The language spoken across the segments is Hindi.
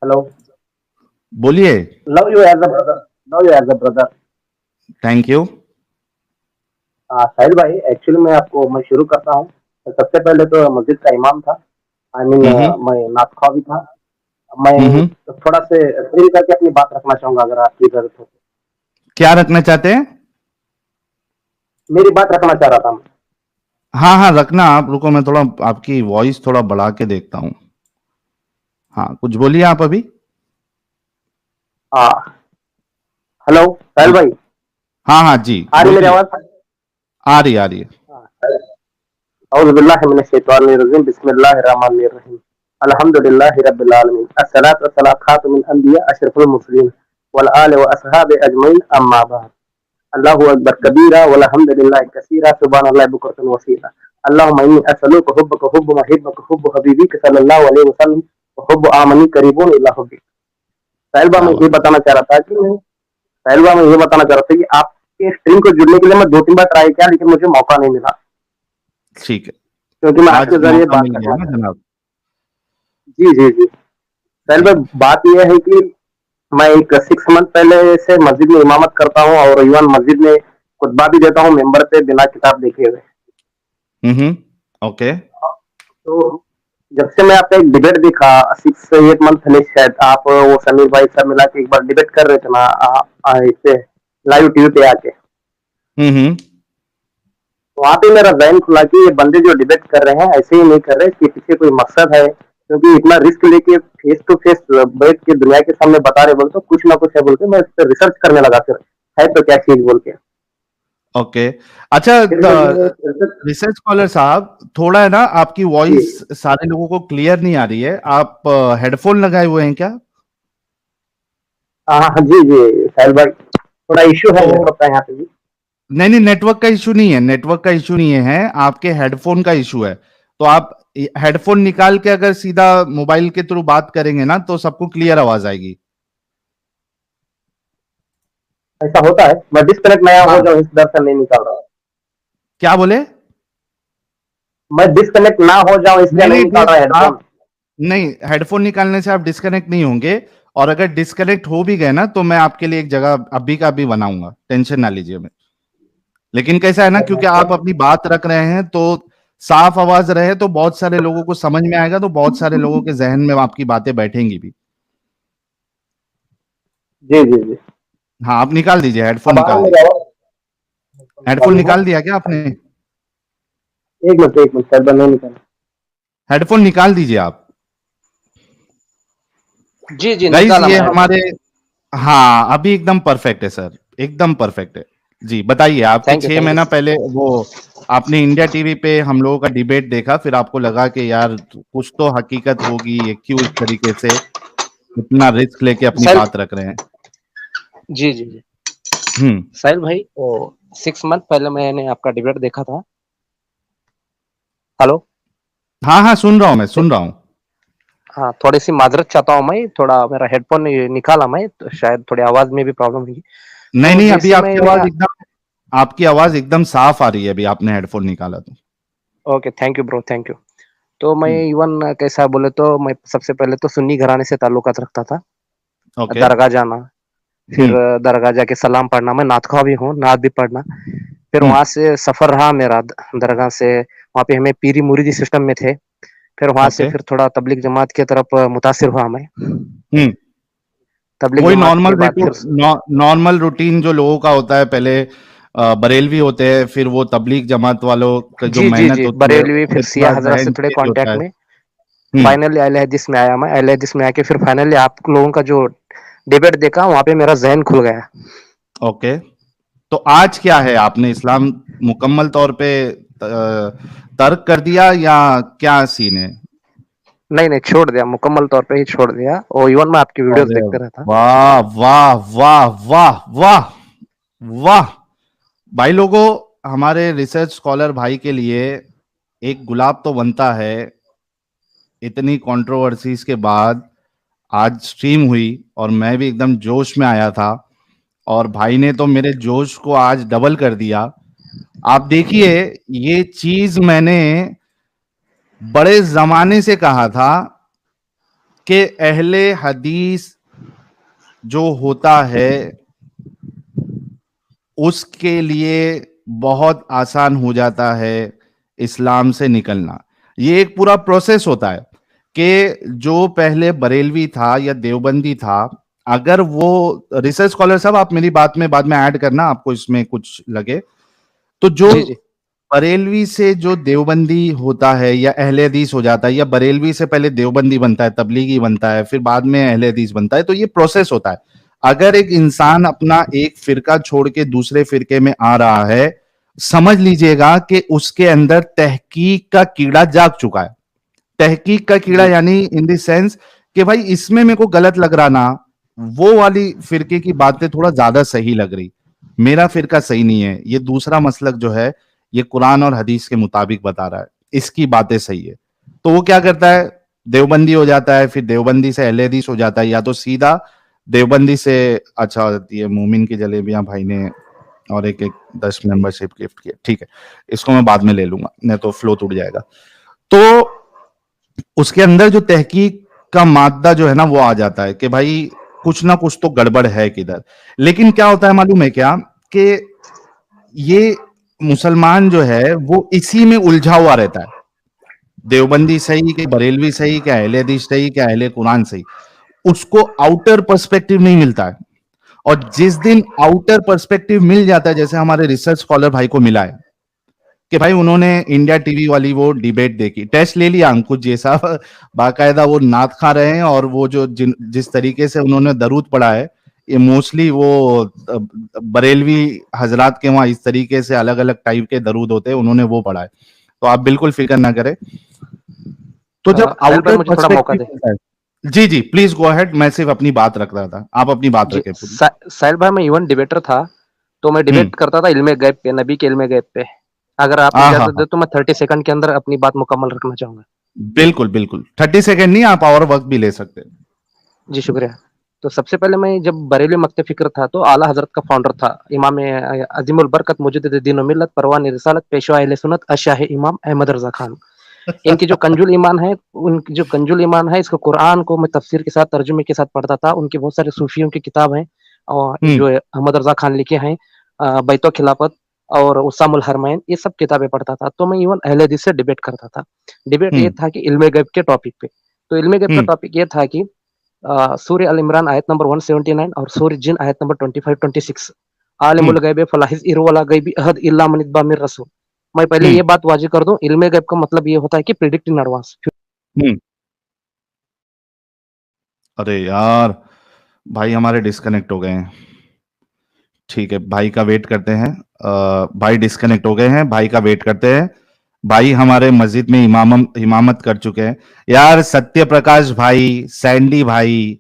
हेलो। बोलिए। Love you as a brother. Love you as a brother. Thank you. Sahil भाई, एक्चुअली मैं शुरू करता हूँ। तो सबसे पहले तो मस्जिद का इमाम था। आई मीन, हम्म मैं नाखा भी था। मैं हम्म। थोड़ा से प्रेम करके अपनी बात रखना चाहूंगा, अगर आपकी इजाजत हो। क्या रखना चाहते हैं? मेरी बात रखना चाह रहा था मैं। हाँ हाँ, रखना आप। रुको, मैं थोड़ा आपकी वॉइस थोड़ा बढ़ा के देखता हूँ। हाँ, कुछ बोलिए आप अभी। हाँ। हेलो साहिल भाई। हाँ हाँ जी, आ रही मेरी बोलिए। आवाज? आ रही है। औज़ु बिल्लाहि मिनश शैतानिर रजीम, बिस्मिल्लाहिर रहमानिर रहीम। अल्हम्दुलिल्लाहि रब्बिल आलमीन, अस्सलातु वस्सलामु खातमुल अंबिया अशरफुल मुरसलीन वल आलि व अस्हाबि अजमईन, अम्मा बाद। अल्लाहु अकबर कबीरा वल्हम्दुलिल्लाहि कसीरा, सुब्हानल्लाहि बुक्रतन वसीला। अल्लाहुम्मा इन्नी असअलुका हुब्बका हुब्ब मुहिब्बिका हुब्ब हबीबिका सल्लल्लाहु अलैहि वसल्लम व हुब्ब आमनी करीबून इला हुब्बिक। साहिल क्या मैं ये बात है। बताना चाह रहा था कि साहिल मैं ये बताना चाह रहा था कि आपके स्ट्रीम को जुड़ने के लिए मैं 2-3 बार ट्राई किया, लेकिन मुझे मौका नहीं मिला, ठीक है। क्योंकि मैं आज आपके ज़रिए मौका बात मिल गया रखना ना चाहता जनाब? हूँ। जी, जी, जी। साहिल जी। भाई, बात ये है कि मैं एक 6 मंथ पहले से मस्जिद में इमामत करता हूँ, और इवन मस्जिद में खुतबा भी देता हूँ मेंबर पे, बिना किताब देखे हुए। हम्म। ओके। तो जब से मैं आपका एक डिबेट देखा 6 से 8 मंथ पहले, शायद आप वो समीर भाई सब मिला के एक बार डिबेट कर रहे थे ना, इससे लाइव टीवी पे आके। हम्म। तो वहाँ पे मेरा जहन खुला कि ये बंदे जो डिबेट कर रहे हैं ऐसे ही नहीं कर रहे, इसके पीछे कोई मकसद है, क्योंकि इतना रिस्क लेके फेस टू फेस बैठ के दुनिया के सामने बता रहे, बोल तो कुछ ना कुछ है, बोल के मैं इस पर रिसर्च करने लगा, फिर है तो क्या चीज बोल के। ओके। अच्छा, फिर जब मैंने research- रिसर्च स्कॉलर साहब, थोड़ा है ना आपकी जी। वॉइस सारे लोगों को क्लियर नहीं आ रही है। आप हेडफोन लगाए हुए हैं क्या? हाँ हाँ, जी जी साहिल भाई, थोड़ा इश्यू है तो नेटवर्क का यहाँ पे भी। नहीं नहीं, नेटवर्क का इशू नहीं है, नेटवर्क का इशू नहीं है, आपके हेडफोन का इशू है। तो आप हेडफोन निकाल के अगर सीधा मोबाइल के थ्रू बात करेंगे ना, तो सबको क्लियर आवाज आएगी। ऐसा होता है, मैं डिस्कनेक्ट नया हो हाँ। जाऊँ इस डर से नहीं निकाल रहा हूँ। क्या बोले? मैं डिस्कनेक्ट ना हो जाऊँ इसलिए नहीं नहीं नहीं, निकाल रहा आप हेडफोन। नहीं, हेडफोन निकालने से आप डिस्कनेक्ट नहीं होंगे। और अगर डिस्कनेक्ट हो भी गए ना, तो मैं आपके लिए एक जगह अभी का अभी बनाऊंगा, टेंशन ना लीजिए। मैं लेकिन कैसा है ना, क्योंकि आप अपनी बात रख रहे हैं, तो साफ आवाज रहे तो बहुत सारे लोगों को समझ में आएगा, तो बहुत सारे लोगों के जहन में आपकी बातें बैठेंगी भी। जी जी जी। हाँ, आप निकाल दीजिए, हेडफोन अब आ रहा है निकाल मेरी दीजिए। आवाज? हेडफोन निकालू है? निकाल दिया क्या आपने? एक मिनट साहिल भाई, नहीं निकाला। हेडफोन निकाल दीजिए आप। जी जी, गाइस, निकाला ये मैं हेडफोन। हमारे, हाँ, अभी एकदम परफेक्ट है सर, एकदम परफेक्ट है। जी बताइए, आपके थैंक यू, छह थैंक यू। महीना पहले वो आपने इंडिया टीवी पे हम लोगों का डिबेट देखा, फिर आपको लगा कि यार कुछ तो हकीकत होगी, ये क्यों इस तरीके से इतना रिस्क लेके अपनी साहिल, बात रख रहे हैं। जी जी जी। हम्म। साहिल भाई, वो 6 मंथ पहले मैंने आपका डिबेट देखा था। हेलो। हाँ हाँ, सुन रहा हूँ, मैं सुन रहा हूँ। हाँ, थोड़ी सी माजरत चाहता हूँ, मैं थोड़ा मेरा हेडफोन निकाला मैं, तो शायद थोड़ी आवाज में भी प्रॉब्लम होगी। नहीं तो नहीं, अभी जैसे मैंने, आपकी आवाज एकदम साफ आ रही है, अभी आपने हेडफोन निकाला तो। Okay, thank you bro, thank you. तो मैं हम्म। इवन कैसा बोले तो मैं सबसे पहले तो सुन्नी घराने से ताल्लुकात रखता था। ओके। दरगाह जाना, फिर हम्म दरगाह जाके सलाम पढ़ना, मैं नात खा भी हूँ, नात भी पढ़ना। फिर हम्म। वहां से सफर रहा मेरा दरगाह से, वहां पे हमें पीरी मुरीदी सिस्टम में थे। फिर वहां से ओके। फिर थोड़ा तबलीग जमात की तरफ मुतासिर हुआ मैं। हम्म। तबलीग वही जमात के बाद फिर, नॉर्मल रूटीन जो लोगों का होता है, पहले बरेलवी होते हैं, फिर वो तबलीग जमात वालों का जो जी जी मेहनत जी, होती है, बरेलवी फिर उससे सिया थोड़ा हजरत से जहन थोड़े चेंज होता कांटेक्ट है। में। हम्म। फाइनली अहले हदीस में आया मैं, अहले हदीस में आके फिर फाइनली आप लोगों का जो डिबेट देखा, वहां पे मेरा जहन खुल गया। ओके। तो आज क्या है, आपने इस्लाम मुकम्मल तौर पे तर्क कर दिया या क्या सीन है? नहीं नहीं, छोड़ दिया, मुकम्मल तौर पे ही छोड़ दिया, और इवन मैं आपकी वीडियोस अरे देखते रहता। वाह वाह वाह वाह वाह वाह! भाई लोगों, हमारे रिसर्च स्कॉलर भाई के लिए एक गुलाब तो बनता है। इतनी कंट्रोवर्सीज के बाद आज स्ट्रीम हुई, और मैं भी एकदम जोश में आया था, और भाई ने तो मेरे जोश को आज डबल कर दिया। आप देखिए, ये चीज मैंने बड़े जमाने से कहा था कि अहले हदीस जो होता है उसके लिए बहुत आसान हो जाता है इस्लाम से निकलना। ये एक पूरा प्रोसेस होता है कि जो पहले बरेलवी था या देवबंदी था, अगर वो, रिसर्च स्कॉलर साहब आप मेरी बात में बाद में ऐड करना आपको इसमें कुछ लगे, तो जो जी जी बरेलवी से जो देवबंदी होता है या अहले हदीस हो जाता है, या बरेलवी से पहले देवबंदी बनता है, तबलीगी बनता है, फिर बाद में अहले हदीस बनता है, तो ये प्रोसेस होता है। अगर एक इंसान अपना एक फिरका छोड़ के दूसरे फिरके में आ रहा है, समझ लीजिएगा कि उसके अंदर तहकीक का कीड़ा जाग चुका है। तहकीक का कीड़ा जी यानी इन द सेंस कि भाई इसमें मेरे को गलत लग रहा ना, वो वाली फिरके की बातें थोड़ा ज्यादा सही लग रही, मेरा फिरका सही नहीं है, ये दूसरा मसलक जो है ये कुरान और हदीस के मुताबिक बता रहा है, इसकी बातें सही है, तो वो क्या करता है, देवबंदी हो जाता है, फिर देवबंदी से अहले हदीस हो जाता है, या तो सीधा देवबंदी से। अच्छा, ये मोमिन की जलेबियां भाई ने और एक 10 मेंबरशिप गिफ्ट किया, ठीक है, इसको मैं बाद में ले लूंगा, नहीं तो फ्लो टूट जाएगा। तो उसके अंदर जो तहकीक का मादा जो है ना, वो आ जाता है कि भाई कुछ ना कुछ तो गड़बड़ है किधर। लेकिन क्या होता है मालूम है क्या, कि ये मुसलमान जो है वो इसी में उलझा हुआ रहता है, देवबंदी सही कि बरेलवी सही कि अहले हदीस सही कि अहले कुरान सही, उसको आउटर पर्सपेक्टिव नहीं मिलता है। और जिस दिन आउटर पर्सपेक्टिव मिल जाता है, जैसे हमारे रिसर्च स्कॉलर भाई को मिला है कि भाई उन्होंने इंडिया टीवी वाली वो डिबेट देखी, टेस्ट ले लिया अंकुश जी साहब, बाकायदा वो नात खा रहे हैं, और वो जो जिस तरीके से उन्होंने दरूद पढ़ा है, ये मोस्टली वो बरेलवी हजरात के वहां इस तरीके से अलग अलग टाइप के दरूद होते हैं, उन्होंने वो पढ़ा है, तो आप बिल्कुल फिक्र ना करें। तो जब साहिल भाई आउटर मुझे थोड़ा मौका पर्सपेक्टिव दे। होता है, जी जी प्लीज गो अहेड, मैं सिर्फ अपनी बात रख रहा था, आप अपनी बात जी रखें पूरी। साहिल भाई, मैं इवन डिबेटर था, तो मैं डिबेट करता था इल्मे गैब पे, नबी के इल्मे गैब पे। अगर आप हाँ हाँ इजाजत हाँ, दे तो मैं 30 सेकंड के अंदर अपनी बात मुकम्मल रखना चाहूंगा। बिल्कुल बिल्कुल, 30 सेकेंड नहीं, आप और वक्त भी ले सकते हैं। जी शुक्रिया। तो सबसे पहले मैं जब बरेली मकतब फिक्र था तो आला हजरत का फाउंडर था इमाम अजीमुल बरकत मुजद्दिद दीन व मिल्लत परवान रिसालत पेशवा अहले सुन्नत अशाह इमाम अहमद रजा खान। इनकी जो कंजुल ईमान है, उनकी जो कंजुल ईमान है, इसको कुरान को मैं तफसीर के साथ तर्जुमे के साथ पढ़ता था। उनकी बहुत सारे सूफियों की किताब हैं और हम्म जो अहमद रजा खान लिखे हैं, बैतो खिलाफत और उसामुल हरमैन, ये सब किताबें पढ़ता था। तो मैं इवन अहले हदीस से डिबेट करता था। डिबेट ये हम्म था कि इल्मे गैब के टॉपिक पे। तो इल्मे गैब का हम्म टॉपिक ये था कि सूर्य अल इमरान आयत नंबर 179 और सूर्य जिन आयत नंबर 25-26, आलिमुल हम्म गैब फलाहिज इरवला गैबी अहद इल्ला मन इत्बा मिर रसूल। मैं पहले हम्म ये बात वाज़िह कर दूं, इल्मे गैब का मतलब ये होता है कि प्रिडिक्ट इन एडवांस। हम्म। अरे यार, भाई हमारे डिस्कनेक्ट हो गए हैं, ठीक है, भाई का वेट करते हैं। भाई डिस्कनेक्ट हो गए हैं, भाई का वेट करते हैं। भाई हमारे मस्जिद में इमामत कर चुके हैं यार, सत्य प्रकाश भाई, सैंडी भाई,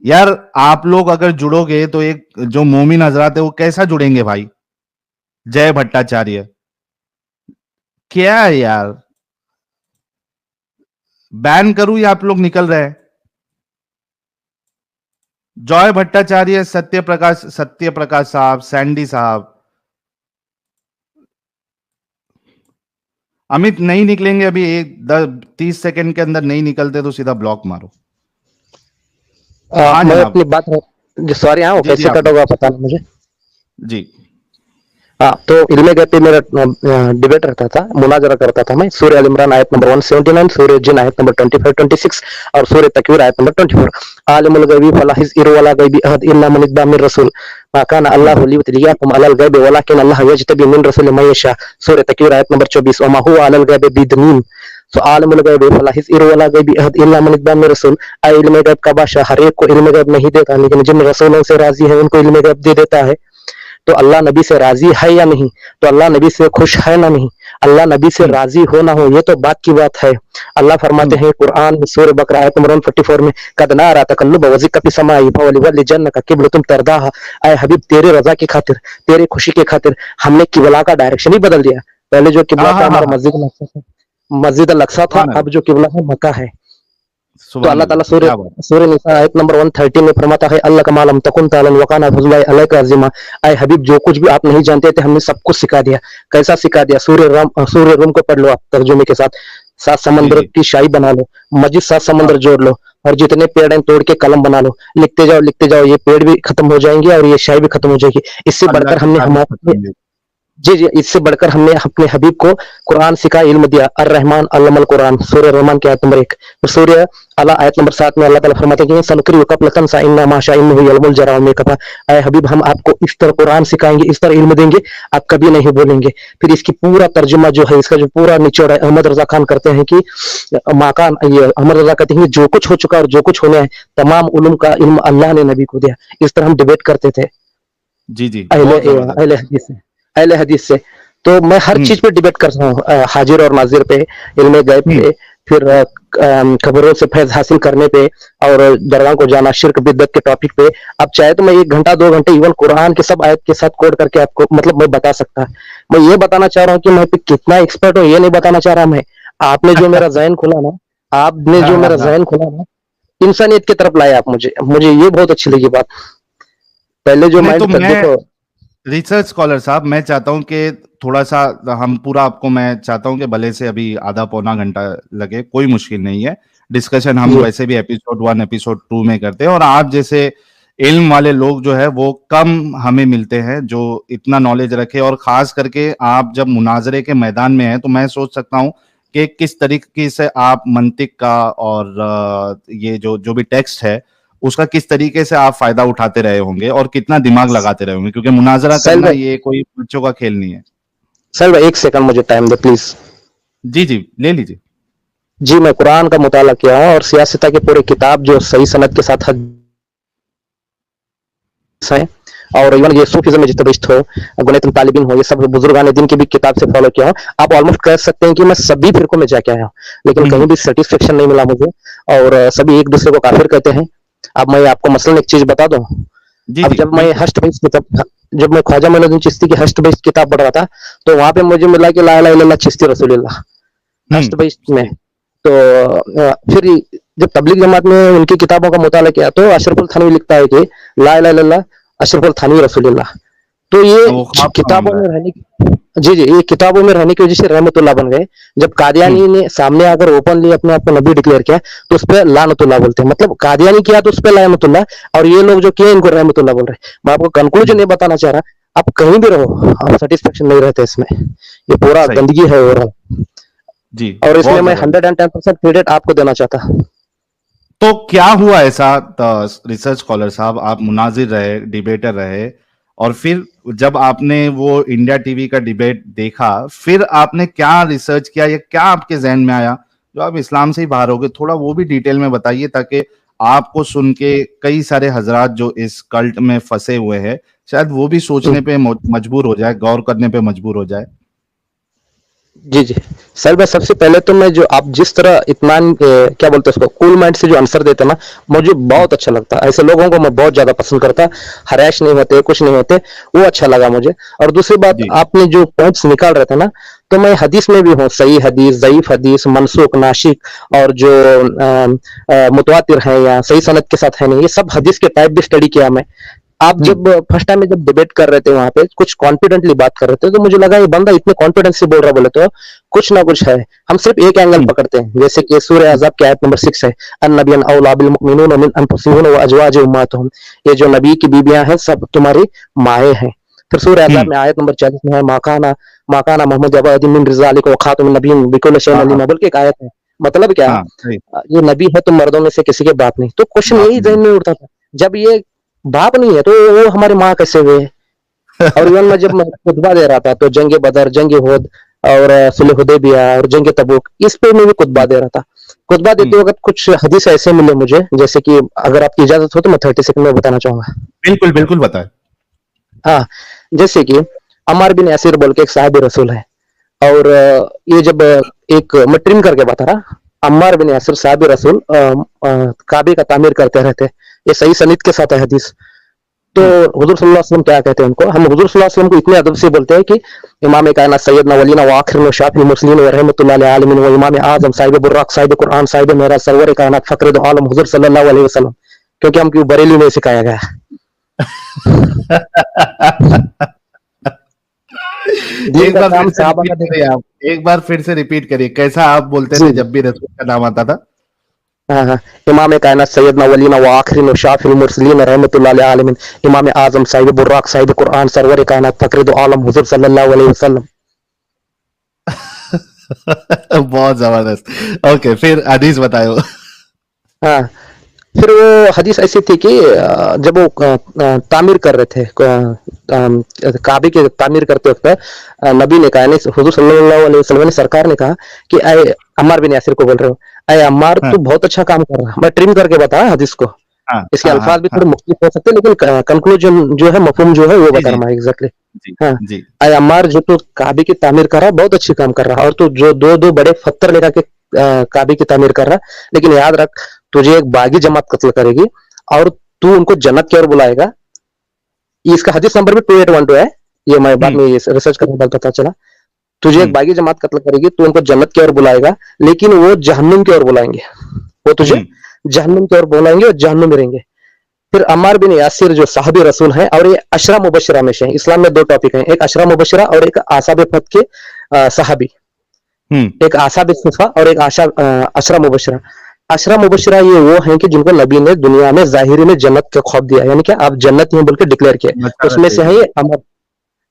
यार आप लोग अगर जुड़ोगे तो एक जो मोमिन हजरात है वो कैसा जुड़ेंगे भाई। जय भट्टाचार्य, क्या है यार, बैन करूं या आप लोग निकल रहे हैं। जॉय भट्टाचार्य, सत्य प्रकाश साहब, सैंडी साहब, अमित नहीं निकलेंगे अभी, 30 सेकंड के अंदर नहीं निकलते तो सीधा ब्लॉक मारो। हाँ मैं जनाब, अपनी बात जो सॉरी, हाँ वो जी जी कैसे आप, कट होगा पता नहीं मुझे। जी हाँ, तो इल्मे गैब पे मेरा डिबेट रहता था, मुनाजरा करता था मैं। सूर्य अल इमरान आयत नंबर 179, सूर्य जिन आयत नंबर 25-26 और सूर्य तकवीर आयत नंबर 24। आलिमुल गैबी फलाहिज इरवला गैबी अहद इल्ला मन इत्बा मिर रसूल मा काना अल्लाहु लियुतलियाकुम अलल गैबि वलाकिन अल्लाह यजतबी मिन रसूल मै यशा। सूर्य तकवीर आयत नंबर 24। वमा हुवा अलल गैबि बिदनीन। सो आलिमुल गैबि फलाहिज इरवला गैबि अहद इल्ला मन इत्बा मिर रसूल। आ इल्मे गैब का बादशाह हर एक को इल्मे गैब नहीं देता, लेकिन जिन रसूलों से राजी है उनको इल्मे गैब दे देता है। तो अल्लाह नबी से राजी है या नहीं, तो अल्लाह नबी से खुश है ना नहीं, अल्लाह नबी से राजी हो ना हो, ये तो बात की बात है। अल्लाह फरमाते हैं कुरान में सूरह बकरा आयत नंबर 144 में, कद नारा तकल्लुब वज़िका फी समाई फवलिवल्लि जन्नका क़िबलतुम तरदाहा। ऐ हबीब, तेरे रजा की खातिर, तेरे खुशी की खातिर हमने किबला का डायरेक्शन ही बदल दिया। पहले जो किबला था हमारा मस्जिद अल अक्सा था, अब जो किबला है मक्का है। तो अल्लाह ताला क्या बात। सूर्य निसा आयत नंबर 130 में फरमाता है, अल्लाह का मालम तकुन तालन वकाना फज़लुल्लाहि अलैका अज़ीमा। ऐ हबीब, जो कुछ भी आप नहीं जानते थे हमने सब कुछ सिखा दिया। कैसा सिखा दिया? सूर्य रूम को पढ़ लो आप तर्जुमे के साथ। सात जी समंदर जी की शाही बना लो, मस्जिद सात हाँ समंदर जोड़ लो, और जितने पेड़ हैं तोड़ के कलम बना लो, लिखते जाओ, ये पेड़ भी खत्म हो जाएंगे और ये शाही भी खत्म हो जाएगी। इससे अल्लाह बढ़कर की हमने तारीफ हमारे खत्म नहीं। जी जी, इससे बढ़कर हमने अपने हबीब को कुरान सिखा, इल्म दिया। अर रहमान अल्लमल कुरान, सूर्य रहमान की आयत नंबर 1। सूर्य अला आयत नंबर 7 में अल्लाह ताला फरमाते हैं कि सनकरी कपलतन सा इन्ना माशा इन्नहु यलमुल जरा में कहा, अय हबीब हम आपको इस तरह कुरान सिखाएंगे, इस तरह इल्म देंगे, आप कभी नहीं बोलेंगे। फिर इसकी पूरा तर्जुमा जो है, इसका जो पूरा निचोड़ है, अहमद रजा खान करते हैं कि माकान, ये अहमद रजा कहते हैं कि जो कुछ हो चुका और जो कुछ होने है, तमाम उलूम का इल्म अल्लाह ने नबी को दिया। इस तरह हम डिबेट करते थे जी जी, अहले बहुत जबरदस्त। अहले हदीस से, अहले हदीस से। तो मैं हर हम्म चीज पे डिबेट करता हूँ, हाजिर और नाजिर पे, इल्म गैब हम्म पे, फिर खबरों से फैज हासिल करने पे, और दरगाह को जाना, शिर्क बिदअत के टॉपिक पे। अब चाहे तो मैं 1 घंटा 2 घंटे इवन कुरान के सब आयत के साथ कोड करके आपको मतलब मैं बता सकता। मैं ये बताना चाह रहा हूँ कि मैं पे कितना एक्सपर्ट हूँ ये नहीं बताना चाह रहा मैं। आपने जो मेरा जहन खुला ना, आपने हाँ जो हाँ मेरा हाँ। जहन खुला ना, इंसानियत की तरफ लाए आप मुझे, मुझे ये बहुत अच्छी लगी बात। पहले जो नहीं तो माइंड तक मैं देखो। रिसर्च स्कॉलर साहब, मैं चाहता हूँ कि थोड़ा सा हम पूरा आपको, मैं चाहता हूँ कि भले से अभी आधा पौना घंटा लगे, कोई मुश्किल नहीं है। डिस्कशन हम जी वैसे भी एपिसोड 1 एपिसोड 2 में करते हैं, और आप जैसे इल्म वाले लोग जो है वो कम हमें मिलते हैं जो इतना नॉलेज रखे। और खास करके आप जब मुनाजरे के मैदान में हैं तो मैं सोच सकता हूँ कि किस तरीके से आप मंतिक का और ये जो जो भी टेक्स्ट है उसका किस तरीके से आप फायदा उठाते रहे होंगे और कितना दिमाग लगाते रहे होंगे, क्योंकि मुनाजरा सर करना भाई, ये कोई बच्चों का खेल नहीं है। सर भाई 1 सेकंड मुझे टाइम दे प्लीज। जी जी, ले लीजिए। जी, मैं कुरान का मुताला किया हूँ और सियासत की पूरी किताब जो सही सनद के साथ हदीस है, और इवन ये सूफीज़्म में जितने भी हो, गुनैतुल तालिबीन हो, ये सब बुजुर्गान दिन की भी किताब से फॉलो किया हूँ। आप ऑलमोस्ट कह सकते हैं कि मैं सभी फिरकों में जाके आया हूँ, लेकिन कहीं हम्म। भी सेटिस्फेक्शन नहीं मिला मुझे, और सभी एक दूसरे को काफिर कहते हैं। अब मैं आपको मसलन एक चीज बता दूं। जी अब जी जब मैं बिल्कुल। हश्त बेस किताब, जब मैं ख्वाजा मोइनुद्दीन चिश्ती की हश्त बेस किताब पढ़ रहा था, तो वहां पे मुझे मिला कि ला इलाहा इल्लल्लाह चिश्ती रसूलुल्लाह हश्त बेस में। सही। तो फिर जब तबलीग जमात में उनकी किताबों का मुताला किया तो अशरफुल थानवी लिखता है कि ला इलाहा इल्लल्लाह अशरफुल थानवी रसूलुल्लाह। तो ये वो ख्वाब का किताबों मामला में है। रहने की, जी जी, ये किताबों में रहने की वजह से रहमतुल्लाह बन गए। जब कादियानी हम्म ने सामने आकर ओपनली अपने आप को नबी डिक्लेयर किया तो उस पर लानतुल्लाह बोलते हैं, मतलब कादियानी किया तो उस पर लानतुल्लाह, और ये लोग जो किए इनको रहमतुल्लाह बोल रहे हैं। मैं आपको कंक्लूजन हम्म, ये बताना चाह रहा, आप कहीं भी रहो आप सेटिस्फेक्शन नहीं रहते इसमें, ये पूरा सही। गंदगी है ओवरऑल। जी, और इसमें बहुत मैं जबरदस्त। 110% क्रेडिट आपको देना चाहता। तो क्या हुआ ऐसा रिसर्च स्कॉलर साहब, आप मुनाजिर रहे, डिबेटर रहे, और फिर जब आपने वो इंडिया टीवी का डिबेट देखा, फिर आपने क्या रिसर्च किया या क्या आपके जहन में आया जो आप इस्लाम से ही बाहर हो गए? थोड़ा वो भी डिटेल में बताइए, ताकि आपको सुन के कई सारे हजरात जो इस कल्ट में फंसे हुए हैं शायद वो भी सोचने पे मजबूर हो जाए, गौर करने पे मजबूर हो जाए। जी जी, सर मैं सबसे पहले तो मैं जो आप जिस तरह इत्मीनान क्या बोलते हैं उसको, कूल माइंड से जो आंसर देते हैं ना, मुझे बहुत अच्छा लगता है। ऐसे लोगों को मैं बहुत ज्यादा पसंद करता, हरैश नहीं होते, कुछ नहीं होते, वो अच्छा लगा मुझे। और दूसरी बात, जी आपने जो पॉइंट्स निकाल रहे थे ना, तो मैं हदीस में भी हूँ, सही हदीस, ज़ईफ हदीस, मनसूख, नाशिक, और जो मुतवातिर है या सही सनद के साथ है नहीं, ये सब हदीस के टाइप भी स्टडी किया मैं। आप हम्म जब फर्स्ट टाइम में जब डिबेट कर रहे थे वहां पे, कुछ कॉन्फिडेंटली बात कर रहे थे, तो मुझे लगा ये बंदा इतने कॉन्फिडेंस से बोल रहा, बोले तो कुछ ना कुछ है। हम सिर्फ एक एंगल हम्म पकड़ते हैं, जैसे कि सूरह अहज़ाब की आयत नंबर 6 है, अन्नबियन औला बिल मुमिनीन मिन अनफुसिहिम व अज़वाजिहिम उम्महातुहुम, ये जो नबी की बीबियां हैं सब तुम्हारी माएँ हैं। फिर सूरह अहज़ाब हम्म। में आयत नंबर 40 में है, माकाना मोहम्मद अबा अहदिन मिन रिजालिक व खातिमुन नबिय्यीन बिकुल्लि शैइन हाँ हाँ अलीम, बोल के एक आयत है। मतलब क्या, हाँ, सही। ये नबी है तो मर्दों में से किसी के बाप नहीं। तो क्वेश्चन बाप यही नहीं। जहन में उठता था, जब ये बाप नहीं है तो वो हमारे माँ कैसे हुए? और इवन मैं जब मैं खुतबा दे रहा था तो जंग बदर, जंग उहद, और सुलह हुदैबिया और जंग तबूक, इस पे मैं भी खुतबा हम्म दे रहा था। खुतबा देते हम्म, वक्त कुछ हदीस ऐसे मिले मुझे, जैसे कि अगर आपकी इजाजत हो तो मैं 30 सेकंड में बताना चाहूंगा। बिल्कुल बिल्कुल बताए। हाँ, जैसे कि अम्मार बिन यासिर बोल के एक साहिब रसूल है, और ये जब एक मैं ट्रिम करके बता रहा, अम्मार बिन यासिर साहिब रसूल काबे का तामीर करते रहते, ये सही सनीद के साथ है हदीस। तो हम्म हुजूर सल्लल्लाहु अलैहि वसल्लम क्या कहते हैं उनको, हम हुजूर सल्लल्लाहु अलैहि वसल्लम को इतने अदब से बोलते हैं कि इमाम कायनात सैयदना वलीना व आखिरुल शाफी मुरसलीन व रहमतुल्लाह लिल आलमीन व इमाम आजम साहिब बुर्राक साहिब कुरान साहिब मेरा सरवर कायनात फखरे दो आलम हुजूर सल्लल्लाहु अलैहि वसल्लम, क्योंकि हम क्यों बरेली में सिखाया गया है। दीन एक का बार काम फिर से सहाबा का रिपीट देखो। करिए आप, एक बार फिर से रिपीट करिए, कैसा आप बोलते जी थे जी। जब भी रसूल का नाम आता था? हाँ हाँ। इमाम कायनात सैयदना वलीना व आखिरीन व शाफिल मुरसलीन रहमतुल्लाह अल आलमीन इमाम आजम साहिब बुर्राक साहिब कुरान सरवर कायनात फकरे दो आलम हुजूर सल्लल्लाहु अलैहि वसल्लम। बहुत जबरदस्त। ओके, फिर हदीस बताओ। हाँ, फिर वो हदीस ऐसी थी कि जब वो तामीर कर रहे थे, काबे की तामीर करते वक्त नबी ने कहा, नहीं हुजूर सल्लल्लाहु अलैहि वसल्लम ने, सरकार ने कहा कि अय अम्मार बिन यासिर को बोल रहे हो, अय अम्मार हाँ तू बहुत अच्छा काम कर रहा है। मैं ट्रिम करके बताया हदीस को, हाँ इसके हाँ अल्फाज हाँ भी हाँ। थोड़े मुख्तलिफ हो सकते हैं, लेकिन कंक्लूजन जो है, मफहूम जो है, वो जी बता जी रहा हूँ एग्जैक्टली। जी हाँ, जी। अय अम्मार जो तू काबे की तामीर कर रहा है, बहुत अच्छी काम कर रहा है, और तू जो दो दो बड़े पत्थर लेकर के काबे की तामीर कर रहा है, लेकिन याद रख तुझे एक बागी जमात कत्ल करेगी और तू उनको जन्नत की ओर बुलाएगा। इसका हदीस नंबर भी 2812 है, ये मैं बाद हम्म में रिसर्च करने के बाद पता चला। तुझे एक हम्म बागी जमात कत्ल करेगी, तू उनको जन्नत की ओर बुलाएगा, लेकिन वो जहन्नुम की ओर बुलाएंगे, वो तुझे हम्म जहन्नुम की ओर बुलाएंगे और जहन्नुम में रहेंगे। फिर अम्मार बिन यासिर जो साहबी रसूल हैं, और ये अशरा मुबशरा में से हैं। इस्लाम में दो टॉपिक हैं, एक अशरा मुबशरा और एक आसाब फत के साहबी। हम्म एक आसाब सुफा और एक अशरा मुबशरा। अशरा मुबशरा ये वो हैं कि जिनको नबी ने दुनिया में जाहिरी में जन्नत का खौफ दिया, यानी कि आप जन्नत ही हैं बोल के डिक्लेयर किया। बशारत उसमें दे से है दी। ये अमर।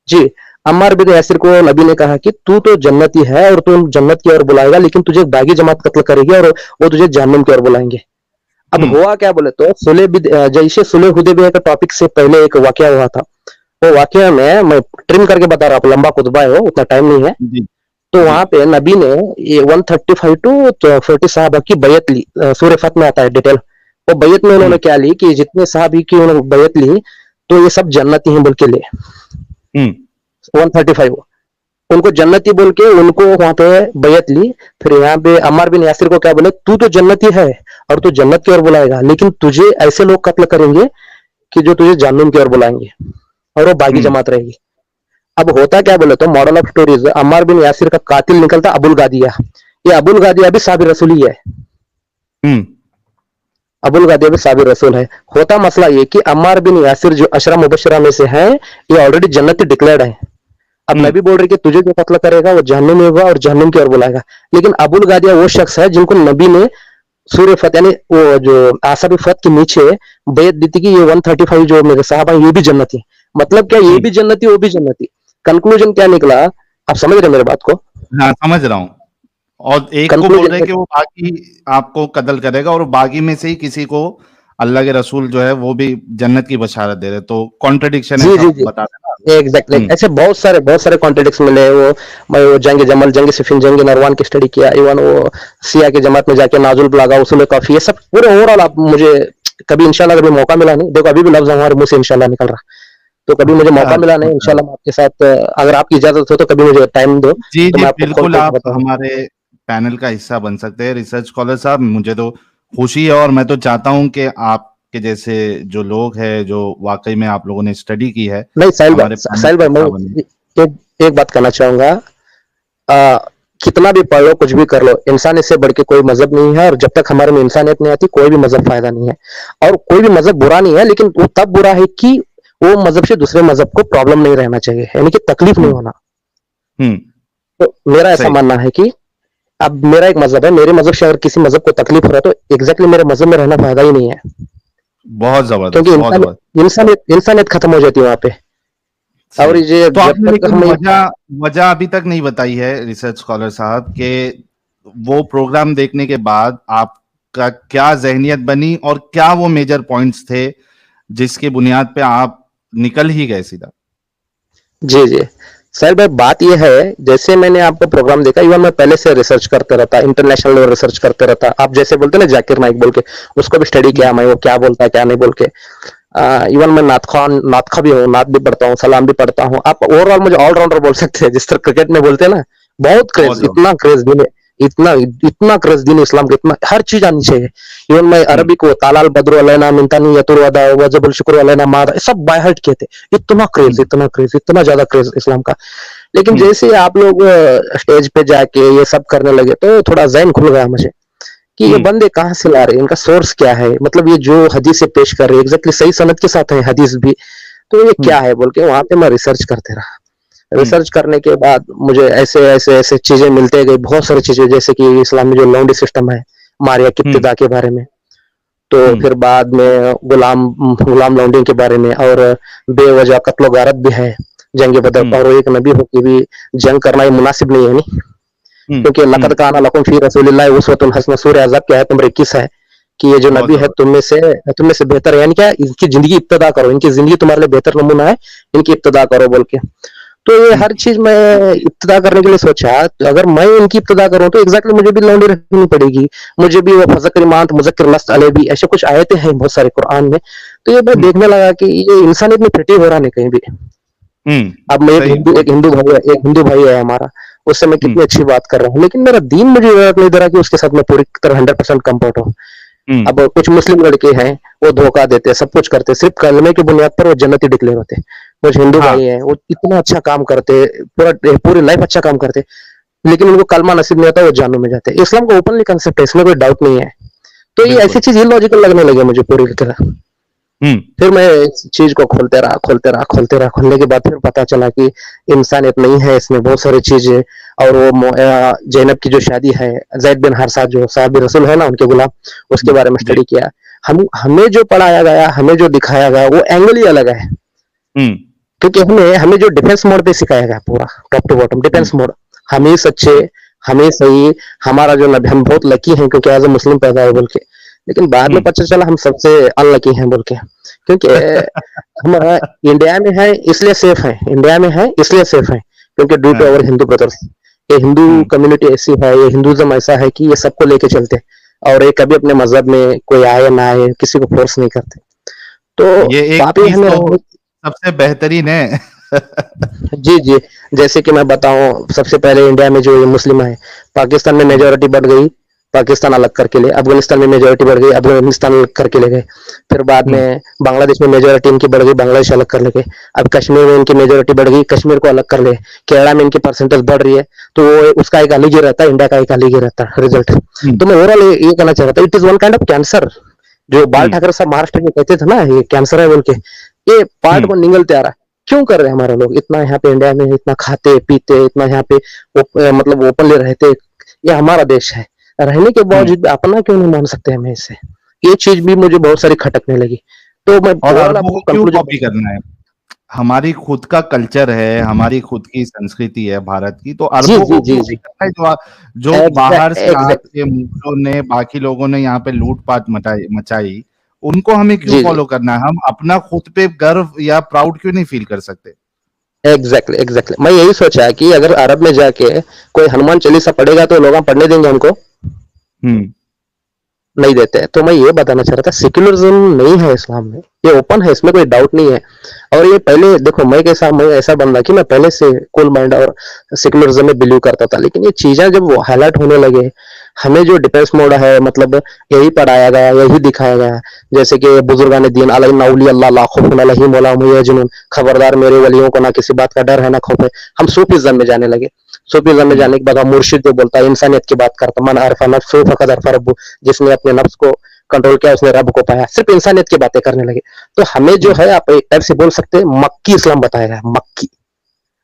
जी, अम्मार बिन यासिर को नबी ने कहा कि तू तो जन्नती है और तू जन्नत की ओर बुलाएगा, लेकिन तुझे एक बागी जमात कत्ल करेगी और वो तुझे जहन्नुम की ओर बुलाएंगे। अब हम्म हुआ क्या बोले तो, जैसे सुलह हुदैबिया का टॉपिक से पहले एक वाकया हुआ था। वो वाकया में मैं ट्रिम करके बता रहा हूँ, लंबा खुतबा है, वो उतना टाइम नहीं है। जी तो जी। वहां पे नबी ने ये 135 टू 40 साहबा की बैयत ली। सूर्य फत में आता है डिटेल। वो बैयत में उन्होंने हम्म क्या ली कि जितने साहबी की उन्होंने बैयत ली, तो ये सब जन्नती हैं बोल के लिए। हम्म 135 उनको जन्नती बोल के उनको वहां पे बैयत ली। फिर यहाँ पे अम्मार बिन यासिर को क्या बोले, तू तो जन्नती है और तू जन्नत की ओर बुलाएगा, लेकिन तुझे ऐसे लोग कत्ल करेंगे कि जो तुझे जहन्नुम की ओर बुलाएंगे, और वो बागी हम्म जमात रहेगी। अब होता क्या बोले तो, मॉडल ऑफ स्टोरीज, अम्मार बिन यासिर का कातिल निकलता अबुल गादिया। ये अबुल गादिया भी साबिर रसूल ही है। हम्म अबुल गादिया भी साबिर रसूल है। होता मसला ये कि अम्मार बिन यासिर जो अशरा मुबशरा में से हैं, ये ऑलरेडी जन्नती डिक्लेयर्ड है। अब हम्म नबी बोल रही कि तुझे जो कत्ल करेगा वो जहन्नुम में होगा और जहन्नुम की ओर बुलाएगा। लेकिन अबुल गादिया वो शख्स है जिनको नबी ने सूर्य फत, यानी वो जो आसाबी फत के नीचे बैत दी थी कि ये 135 जो मेरे साहब हैं ये भी जन्नती। मतलब क्या, ये हम्म। भी जन्नती वो भी जन्नती। कंक्लूजन क्या निकला, आप समझ रहे मेरे बात को? हाँ, समझ रहा हूँ। और एक को बोल रहे कंक्लूजन, हैं कि वो बाकी आपको कत्ल करेगा, और बागी में से ही किसी को अल्लाह के रसूल जो है वो भी जन्नत की बशारत दे रहे, तो कॉन्ट्रडिक्शन जी ऐसा जी जी, बता देना। एग्जैक्टली ऐसे बहुत सारे कॉन्ट्रडिक्शन मिले। वो मैं वो जंग जमल, जंग सिफिन, जंग नरवान की स्टडी किया। इवन वो सिया की जमात में जाके नाजुल बलागा, उसूल काफी, ये सब पूरे ओवरऑल आप मुझे कभी इंशाल्लाह कभी मौका मिला नहीं, देखो अभी भी लफ्ज हमारे मुंह से इंशाल्लाह निकल रहा। तो कभी मुझे मौका मिला नहीं, इंशाल्लाह मैं आपके साथ, अगर आपकी इजाजत हो तो कभी मुझे टाइम दो, जी तो जी, मैं आपको खोल बिल्कुल खोल के आप बताऊंगा। हमारे पैनल का हिस्सा बन सकते हैं रिसर्च स्कॉलर साहब। मुझे तो खुशी है, और मैं तो चाहता हूं कि आपके जैसे जो लोग हैं, जो वाकई में आप लोगों ने स्टडी की है, नहीं हमारे पैनल साहिल का भाई, मैं हिस्सा बने। एक बात कहना चाहूंगा। आ, कितना भी पढ़ लो, कुछ भी कर लो, इंसान इससे बढ़ के कोई मजहब नहीं है, और जब तक हमारे में इंसानियत नहीं आती कोई भी मजहब फायदा नहीं है। और कोई भी मजहब बुरा नहीं है, लेकिन वो तब बुरा है कि वो मजहब से दूसरे मजहब को प्रॉब्लम नहीं रहना चाहिए, यानी कि तकलीफ नहीं हम्म होना। हम्म। तो मेरा ऐसा सही। मानना है कि अब मेरा एक मजहब है, मेरे मजहब से अगर किसी मजहब को तकलीफ हो रहा है तो एग्जैक्टली मेरे मजहब में रहना फायदा ही नहीं है। बहुत क्योंकि जबरदस्त, बहुत जबरदस्त। इंसानियत खत्म हो जाती है वहां पे। और सही। ये तो जब आपने तक लेकिन हम वजह वजह अभी तक नहीं बताई है रिसर्च स्कॉलर साहब, के वो प्रोग्राम देखने के बाद आपका क्या जहनियत बनी, और क्या वो मेजर पॉइंट्स थे जिसके बुनियाद पे आप निकल ही गए सीधा? जी जी, सर भाई बात यह है, जैसे मैंने आपका प्रोग्राम देखा, इवन मैं पहले से रिसर्च करते रहता, इंटरनेशनल लेवल रिसर्च करते रहता। आप जैसे बोलते ना जाकिर नाइक बोल के, उसको भी स्टडी हम्म किया मैं, वो क्या बोलता है क्या नहीं बोल के। इवन मैं नातखा भी हूँ, नात भी पढ़ता हूँ, सलाम भी पढ़ता हूँ। आप ओवरऑल मुझे ऑलराउंडर बोल सकते हैं, जिस तरह क्रिकेट में बोलते हैं ना। बहुत बहुत क्रेज, जबरदस्त। इतना क्रेज दिन, इतना क्रेज दिन इस्लाम का, इतना हर चीज आनी चाहिए। इवन मैं हम्म अरबी को तालाल बद्र अलैना मिनतानी यतुर वदा वजबुल शुक्र अलैना मादा, ये सब बाय हार्ट किए थे। इतना क्रेज, हम्म इतना क्रेज, इतना ज्यादा क्रेज इस्लाम का। लेकिन हम्म जैसे आप लोग स्टेज पे जाके ये सब करने लगे, तो थोड़ा जहन खुल गया मुझे कि ये हम्म बंदे कहाँ से ला रहे हैं, इनका सोर्स क्या है, मतलब ये जो हदीस से पेश कर रहे हैं एग्जैक्टली सही सनद के साथ है हदीस भी, तो ये हम्म क्या है बोल के वहां पे मैं रिसर्च करते रहा। रिसर्च करने के बाद मुझे ऐसे ऐसे ऐसे चीजें मिलते गई, बहुत सारी चीजें, जैसे कि इस्लाम में जो लॉन्डी सिस्टम है, मारिया की इब्तिदा के बारे में, तो फिर बाद में गुलाम लॉन्डिंग के बारे में, और बेवजह कत्लो गारत भी है जंग बदर, और एक नबी होके भी जंग करना ये मुनासिब नहीं है, नहीं, क्योंकि लक़द काना लकुम फी रसूलिल्लाहि उसवतुन हसना, सूरह अहज़ाब की आयत नंबर 21 है कि ये जो नबी है तुम में से बेहतर है, यानी क्या, इनकी जिंदगी इब्तिदा करो, इनकी जिंदगी तुम्हारे लिए बेहतर नमूना है, इनकी इब्तिदा करो बोल के। तो ये हर चीज मैं इब्तिदा करने के लिए सोचा, तो अगर मैं इनकी इब्तिदा करूं तो एग्जैक्टली मुझे भी लौंडी रखनी पड़ेगी, मुझे भी वो फज़कर मांत मुज़क्किर लस्त अलैहि भी, ऐसे कुछ आयतें हैं बहुत सारे कुरान में। तो ये मैं देखने लगा कि ये इंसान इतनी फिटी हो रहा नहीं कहीं भी। अब मैं एक हिंदू भाई है हमारा, उससे मैं कितनी अच्छी बात कर रहा हूँ, लेकिन मेरा दीन मुझे इजाजत नहीं दे रहा कि उसके साथ मैं पूरी तरह 100% कंफर्ट हूँ। अब कुछ मुस्लिम लड़के हैं, वो धोखा देते, सब कुछ करते, सिर्फ कलमे की बुनियाद पर वो जन्नती डिक्लेयर होते। कुछ हिंदू भाई हैं, वो इतना अच्छा काम करते, पूरी लाइफ अच्छा काम करते, लेकिन उनको कलमा नसीब नहीं होता, वो जानू में जाते। इस्लाम का ओपनली कंसेप्ट है, इसमें कोई डाउट नहीं है। तो ये ऐसी चीज इलॉजिकल लगने लगी मुझे पूरी तरह। फिर मैं इस चीज को खोलते रहा, खोलने के बाद फिर पता चला कि इंसानियत नहीं है इसमें, बहुत सारी चीजें। और वो ज़ैनब की जो शादी है, ज़ैद बिन हारिसा जो साहबी रसूल है ना, उनके गुलाम, उसके बारे में स्टडी किया। हमें जो पढ़ाया गया, हमें जो दिखाया गया, वो एंगल ही अलग है। क्योंकि हमें जो डिफेंस मोड पे सिखाया गया, पूरा top to bottom defence mode, हम ही सच्चे, हम ही सही, हमारा जो नबी, हम बहुत लकी हैं क्योंकि एज ए मुस्लिम पैदा है बोल के। लेकिन बाद में पता चला हम सबसे अनलकी हैं बोल के, क्योंकि हम इंडिया में है इसलिए सेफ है, इंडिया में है इसलिए सेफ है, क्योंकि due to our Hindu brothers. ये हिंदू कम्युनिटी ऐसी है, ये हिंदुइज्म ऐसा है कि ये सबको लेके चलते, और ये कभी अपने मजहब में कोई आए ना आए, किसी को फोर्स नहीं करते। तो ये एक बात हमें सबसे बेहतरीन है। जी, जैसे कि मैं बताऊं, सबसे पहले इंडिया में जो मुस्लिम है, पाकिस्तान में मेजोरिटी बढ़ गई, पाकिस्तान अलग करके ले, अफगानिस्तान में मेजोरिटी बढ़ गई, अफगानिस्तान अलग करके ले गए। फिर बाद में बांग्लादेश में मेजोरिटी इनकी बढ़ गई, बांग्लादेश अलग कर ले गए। अब कश्मीर में इनकी मेजोरिटी बढ़ गई, कश्मीर को अलग कर ले। केरला में इनकी परसेंटेज बढ़ रही है, तो वो उसका एक अलग ही रहता है, इंडिया का एक अलग ही रहता है रिजल्ट। तो मैं ओवरऑल ये कहना चाह रहा था, it is one kind of cancer. जो बाल ठाकरे साहब महाराष्ट्र में कहते थे ना, ये कैंसर है बोल के, ये पार्ट को निगलते आ रहा है। क्यों कर रहे हैं हमारे लोग इतना, यहाँ पे इंडिया में इतना खाते पीते, इतना यहाँ पे मतलब ओपनली रहते, ये हमारा देश है, रहने के बावजूद अपना क्यों नहीं मान सकते हमें इससे? ये चीज भी मुझे बहुत सारी खटकने लगी। तो मैं आपको क्यों कॉपी करना है? हमारी खुद का कल्चर है, हमारी खुद की संस्कृति है भारत की, तो अरबों को क्यों करना है? जो बाहर से आके मुगलों ने, बाकी लोगों ने यहाँ पे लूटपाट मचाई, उनको हमें क्यों फॉलो करना है? हम अपना खुद पे गर्व या प्राउड क्यों नहीं फील कर सकते? एग्जैक्टली मैं यही सोचा है कि अगर अरब में जाके कोई हनुमान चालीसा पढ़ेगा तो लोग पढ़ने देंगे हमको? नहीं देते। तो मैं ये बताना चाह रहा था, सेक्युलरिज्म नहीं है इस्लाम में, ये ओपन है, इसमें कोई डाउट नहीं है। और ये पहले देखो, मैं ऐसा बंदा कि मैं पहले से कूल माइंड और सेक्युलरिज्म में बिलीव करता था, लेकिन ये चीजें जब हाईलाइट होने लगे, हमें जो डिफेंस मोड है, मतलब यही पढ़ाया गया, यही दिखाया गया, जैसे कि बुजुर्गान दीन जुनून, खबरदार मेरे वलियों को ना किसी बात का डर है ना खौफ है। हम सूफीज्म में जाने लगे। सूफीज्म में जाने के बाद हम मुर्शिद जो बोलता है, इंसानियत की बात करता, मन अरफा नफ्सहु फक़द अरफा रब्बहु, जिसने अपने नफ्स को कंट्रोल किया उसने रब को पाया, सिर्फ इंसानियत की बातें करने लगे। तो हमें जो है, आप एक टाइप से बोल सकते हैं, मक्की इस्लाम बताया गया, मक्की।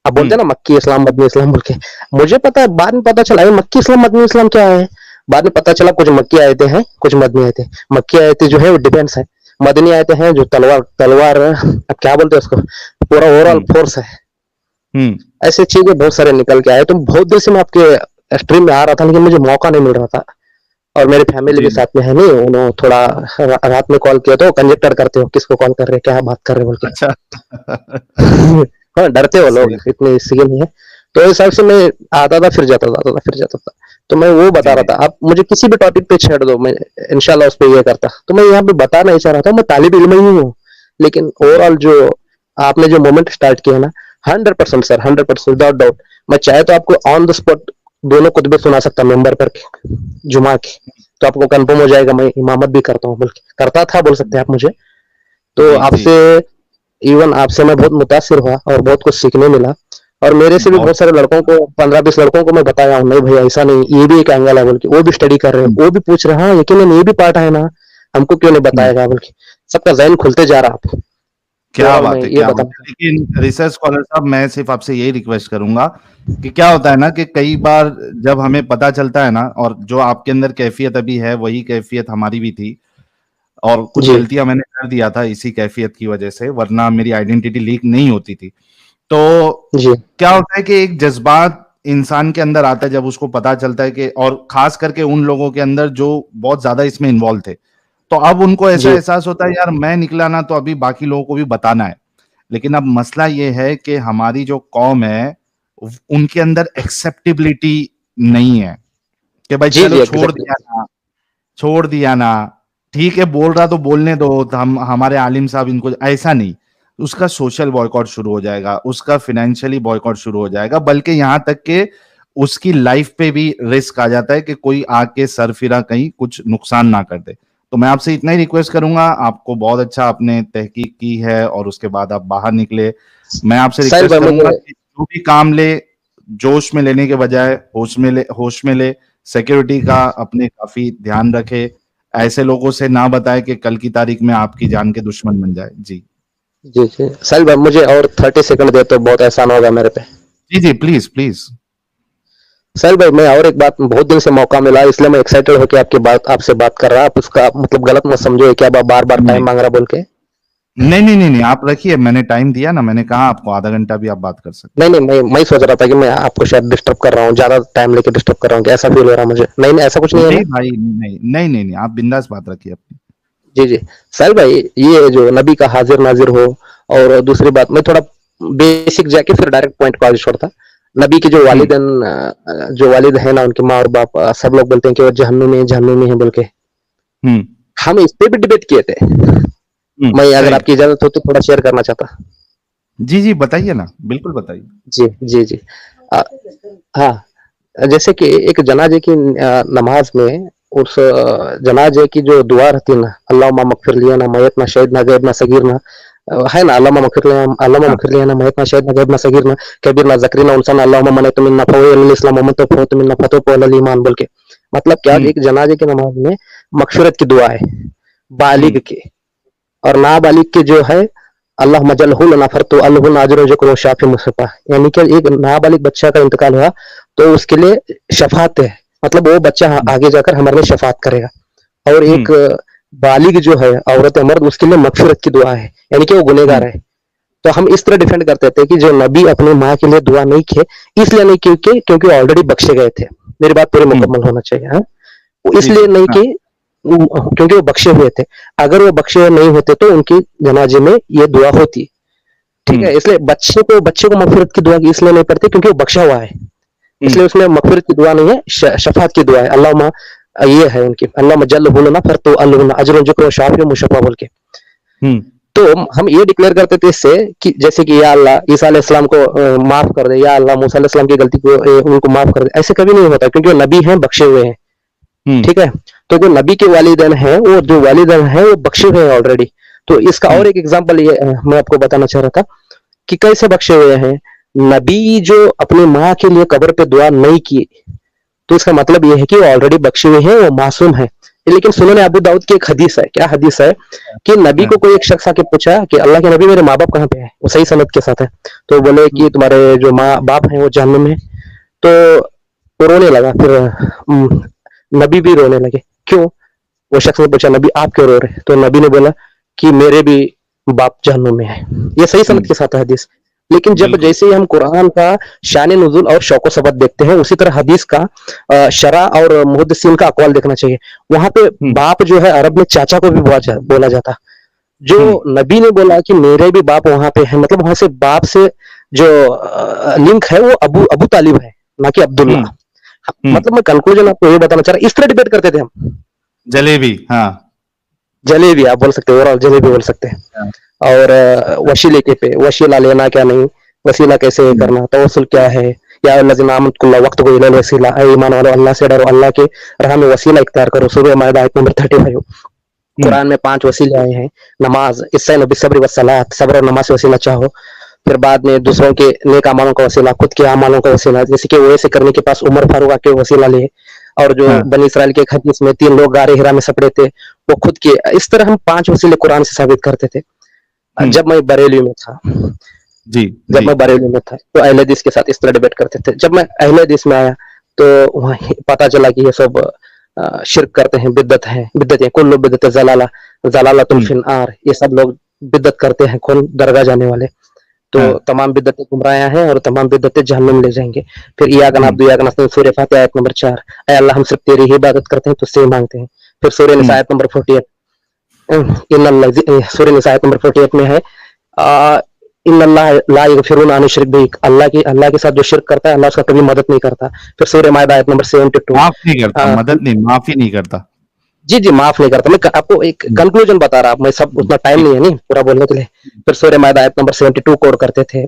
आप बोलते हैं ना मक्की इस्लाम मदनी इस्लाम बोल के, मुझे पता है, बाद में पता चला मक्की इस्लाम मदनी इस्लाम क्या है। बाद में पता चला कुछ मक्की आयतें हैं, कुछ मदनी आयतें। मक्की आयतें जो है वो डिफेंस है, मदनी आयतें हैं जो तलवार अब क्या बोलते हैं उसको, पूरा ओवरऑल फोर्स है। ऐसे चीजें बहुत सारे निकल के आए। तो बहुत देर से मैं आपके स्ट्रीम में आ रहा था, लेकिन मुझे मौका नहीं मिल रहा था, और मेरी फैमिली भी साथ में है नहीं, उन्होंने थोड़ा रात में कॉल किया तो कंजेक्टर करते हो, किसको कॉल कर रहे, क्या बात कर रहे बोल के। अच्छा। हाँ, डरते हो लोग, इतने सीगे नहीं है। तो इस हिसाब से मैं आता था, फिर जाता था। तो मैं वो बता रहा था, आप मुझे किसी भी टॉपिक पे छेड़ दो, मैं इंशाल्लाह उस पर ये करता। तो मैं यहाँ पे बताना ही चाह रहा था, मैं तालिब इल्म ही हूँ, लेकिन ओवरऑल जो आपने जो मोमेंट स्टार्ट किया ना, 100% सर, 100% विदाउट डाउट, मैं चाहे तो आपको ऑन द स्पॉट दोनों खुतबे सुना सकता मेंबर पर जुमा के, तो आपको कंफर्म हो जाएगा। मैं इमामत भी करता हूँ, करता था बोल सकते हैं आप मुझे। तो आपसे इवन आपसे मैं बहुत मुतासिर हुआ और बहुत कुछ सीखने मिला, और मेरे से भी बहुत सारे लड़कों को, 15-20 लड़कों को मैं बताया हूँ, नहीं भैया ऐसा नहीं, ये भी एक एंगल है बोल के, वो भी स्टडी कर रहे हैं, वो भी पूछ रहे हैं, हाँ यकीनन ये भी पार्ट है ना, हमको क्यों नहीं बताएगा बोल के। सबका ज़हन खुलते जा रहा है। क्या ओवरऑल बात मैं है, ये क्या बात बताना है। लेकिन रिसर्च स्कॉलर साहब, मैं सिर्फ आपसे यही रिक्वेस्ट करूंगा कि क्या होता है ना कि कई बार जब हमें पता चलता है ना, और जो आपके अंदर कैफियत अभी है वही कैफियत हमारी भी थी, और कुछ जी गलतियां मैंने कर दिया था इसी कैफियत की वजह से, वरना मेरी आइडेंटिटी लीक नहीं होती थी। तो जी क्या होता है कि एक जज्बात इंसान के अंदर आता है जब उसको पता चलता है कि, और खास करके उन लोगों के अंदर जो बहुत ज्यादा इसमें इन्वॉल्व थे, तो अब उनको ऐसा जी एहसास होता है यार मैं निकला ना तो अभी बाकी लोगों को भी बताना है। लेकिन अब मसला ये है कि हमारी जो कौम है उनके अंदर एक्सेप्टेबिलिटी नहीं है कि भाई जी चलो जी छोड़ एग्जैक्टली। दिया ना, छोड़ दिया ना, ठीक है बोल रहा तो बोलने दो, तो हम हमारे आलिम साहब इनको, ऐसा नहीं। उसका सोशल बॉयकॉट शुरू हो जाएगा, उसका फाइनेंशियली बॉयकॉट शुरू हो जाएगा, बल्कि यहां तक कि उसकी लाइफ पे भी रिस्क आ जाता है कि कोई आके सरफिरा कहीं कुछ नुकसान ना कर दे। तो मैं आपसे इतना ही रिक्वेस्ट करूंगा, आपको बहुत अच्छा आपने तहकीक की है और उसके बाद आप बाहर निकले। मैं आपसे साहिल रिक्वेस्ट भाई करूंगा मुझे, कि जो भी काम ले, जोश में लेने के बजाय होश में ले, सिक्योरिटी का अपने काफी ध्यान रखे, ऐसे लोगों से ना बताए कि कल की तारीख में आपकी जान के दुश्मन बन जाए। जी जी जी साहिल भाई मुझे और 30 सेकंड दे तो बहुत आसान होगा मेरे पे। जी जी, प्लीज प्लीज। साहिल भाई मैं और एक बात, बहुत दिन से मौका मिला इसलिए मैं एक्साइटेड होकर आपकी बात आपसे बात कर रहा, आप उसका मतलब गलत मत समझो कि आप बार बार टाइम नहीं मांग रहा बोल के। नहीं नहीं नहीं नहीं, आप रखिए, मैंने टाइम दिया ना, मैंने कहा आपको आधा घंटा भी आप बात कर सकते नहीं नहीं, मैं सोच रहा था कि मैं आपको शायद डिस्टर्ब कर रहा हूँ, ज्यादा टाइम लेके डिस्टर्ब कर रहा हूँ, ऐसा फील हो रहा है मुझे। नहीं नहीं ऐसा कुछ हैं। नहीं है ना। नहीं भाई, नहीं नहीं नहीं नहीं, आप बिंदास बात रखिए अपनी। जी जी साहिल भाई, ये जो नबी का हाजिर नाजिर हो, और दूसरी बात मैं थोड़ा बेसिक जाके फिर डायरेक्ट पॉइंट को आगे छोड़ता। नबी के हम्म जो वालिद है ना, उनके माँ और बाप, सब लोग बोलते हैं कि वो जहन्नुम में है बोल के। हम्म हम इस पे भी डिबेट किए थे। मैं अगर सही। आपकी इजाजत हो तो थोड़ा शेयर करना चाहता। जी जी, बताइए ना, बिल्कुल बताइए। जी जी जी। आ, हाँ, जैसे कि एक जनाजे की नमाज में, उस जनाजे की जो दुआ रहती है ना, अल्लाहुम्मा मगफिर लिना मयतना शहीदना गैबना सगीरना, है ना, अल्लाहुम्मा हाँ। मगफिर लिना मयतना शहीदना गैबना सगीरना कबीरना ज़करीना उनसाना अल्लाहुम्मा मनैतु मिन्ना फवैल इस्लाम मोहम्मद तो फवैतु मिन्ना फतो पौल ईमान बोल के। मतलब क्या, हम्म एक जनाजे की नमाज में मगफिरत की दुआ है हम्म बालिग के, और नाबालिग के जो है अल्लाह मजलहु लना फरतु अल्लाहु नाजिर जो शाफी मुसफ़ा, यानी कि एक नाबालिग बच्चा का इंतकाल हुआ तो उसके लिए शफात है, मतलब वो बच्चा आगे जाकर हमारे लिए शफात करेगा। और हम्म एक बालिग जो है औरत मर्द, उसके लिए मगफिरत की दुआ है, यानी कि वो गुनेगार हम्म है। तो हम इस तरह डिफेंड करते थे कि जो नबी अपनी माँ के लिए दुआ नहीं किए, इसलिए नहीं क्योंकि ऑलरेडी बख्शे गए थे। मेरी बात पूरी हम्म, मुकम्मल होना चाहिए। हाँ, वो जी इसलिए जी नहीं हाँ। कि क्योंकि वो बख्शे हुए थे। अगर वो बख्शे हुए नहीं होते तो उनकी जनाजे में ये दुआ होती। ठीक हम्म है, इसलिए बच्चे को मगफिरत की दुआ इसलिए नहीं पड़ती क्योंकि वो बख्शा हुआ है, हम्म इसलिए उसमें मगफिरत की दुआ नहीं है, शफात की दुआ है। अल्लाह ये है उनकी, अल्लाह जल बोलो ना फिर तो अल्लाह अजर जो शाफी मुशफ़ा बोल के। हम्म तो हम ये डिक्लेयर करते थे इससे कि जैसे कि या अल्लाह ईसा अलैहिस्सलाम को माफ कर दे, या अल्लाह मूसा अलैहिस्सलाम की गलती को उनको माफ कर दे, ऐसे कभी नहीं होता क्योंकि वो नबी हैं, बख्शे हुए हैं। हम्म ठीक है, तो जो नबी के वालिदैन हैं, वो जो वालिदैन हैं वो बख्शे हुए हैं ऑलरेडी। तो इसका हम्म और एक एग्जांपल ये मैं आपको बताना चाह रहा था कि कैसे बख्शे हुए हैं। नबी जो अपनी माँ के लिए कब्र पे दुआ नहीं की, तो इसका मतलब ये है कि वो ऑलरेडी बख्शे हुए हैं, वो मासूम है। लेकिन सुनन अबू दाऊद की एक हदीस है, क्या हदीस है कि नबी हाँ, को कोई एक शख्स आके पूछा कि अल्लाह के नबी मेरे माँ बाप कहाँ पे है, वो सही सनद के साथ है। तो बोले कि हम्म तुम्हारे जो माँ बाप हैं वो जहन्नुम में। तो वो रोने लगा, फिर नबी भी रोने लगे। क्यों? वो शख्स ने पूछा नबी आप क्यों रो रहे? तो नबी ने बोला कि मेरे भी बाप जहन्नुम में है। ये सही सनद हम्म, के साथ है हदीस। लेकिन जब बिल्कुल। जैसे ही हम कुरान का शान नुज़ुल और शौक सबत देखते हैं, उसी तरह हदीस का शरा और मुहद्दिसीन का अक़वाल देखना चाहिए। वहां पे हम्म बाप जो है अरब में चाचा को भी बोला जाता। जो हम्म नबी ने बोला कि मेरे भी बाप वहां पे है, मतलब वहां से बाप से जो लिंक है वो अबू अबू तालिब है, ना कि अब्दुल्ला। हम्म हम्म मतलब मैं कंक्लूजन आपको ये बताना चाह रहा, इस तरह डिबेट करते थे हम। जलेबी, हाँ। जलेबी आप बोल सकते हैं, ओवरऑल जलेबी बोल सकते हैं। हाँ, और वसीले के पे, वसीला लेना क्या नहीं, वसीला कैसे हम्म करना, तवस्सुल क्या है, या लज़ीना आमनकुल्ला वक्त को इलल वसीला, ऐ ईमान वालो अल्लाह से डरो, अल्लाह के राह में वसीला इख्तियार करो। सूरह माइदा आयत नंबर 35। हम्म कुरान में 5 वसीले आए हैं। नमाज, इस्ताइनु बिस्सब्रि वस्सलात, सब्र और नमाज से वसीला चाहो। फिर बाद में दूसरों के नेक अमालों का वसीला, खुद के अमालों का वसीला, जैसे कि वैसे करने के पास उमर फारूक आके वसीला लिए। और जो हाँ, बनी इसराइल के एक हदीस में 3 लोग गारे हिरा में सपड़े थे, वो खुद के, इस तरह हम 5 वसीले कुरान से साबित करते थे। जब मैं बरेली में था, जी जब जी मैं बरेली में था तो अहले हदीस के साथ इस तरह डिबेट करते थे। जब मैं अहले हदीस में आया तो वहाँ पता चला कि ये सब शिर्क करते हैं, बिद्दत है, बिद्दत है, कुल्लु बिद्दत जलाला, जलालतुन हम्म, फिन्नार, ये सब लोग बिद्दत करते हैं, कौन दरगाह जाने वाले। तो हाँ, तमाम बिद्दतें गुमराह हैं और तमाम बिद्दतें जहन्नुम ले जाएंगे। फिर इय्याक नअब्दु व इय्याक नस्तईन, सूरह फातिहा आयत नंबर 4, ऐ अल्लाह हम सिर्फ तेरी ही इबादत करते हैं, तुझसे ही मांगते हैं। फिर सूरह निसा आयत नंबर 48, सूरह निसा आयत नंबर 48 में है इन्नल्लाह ला यगफिरुन अन युश्रक बिही, अल्लाह के साथ जो शिर्क करता है अल्लाह उसका कभी मदद नहीं करता। फिर सूरह माइदा आयत नंबर 72, माफ नहीं करता, मदद नहीं, माफी नहीं करता। जी जी माफ नहीं करता। मैं आपको एक हम्म, कंक्लूजन बता रहा, मैं सब उतना टाइम ठीक नहीं है। है नहीं पूरा बोलने के लिए। फिर सूरह माइदा आयत नंबर 72 कोड करते थे,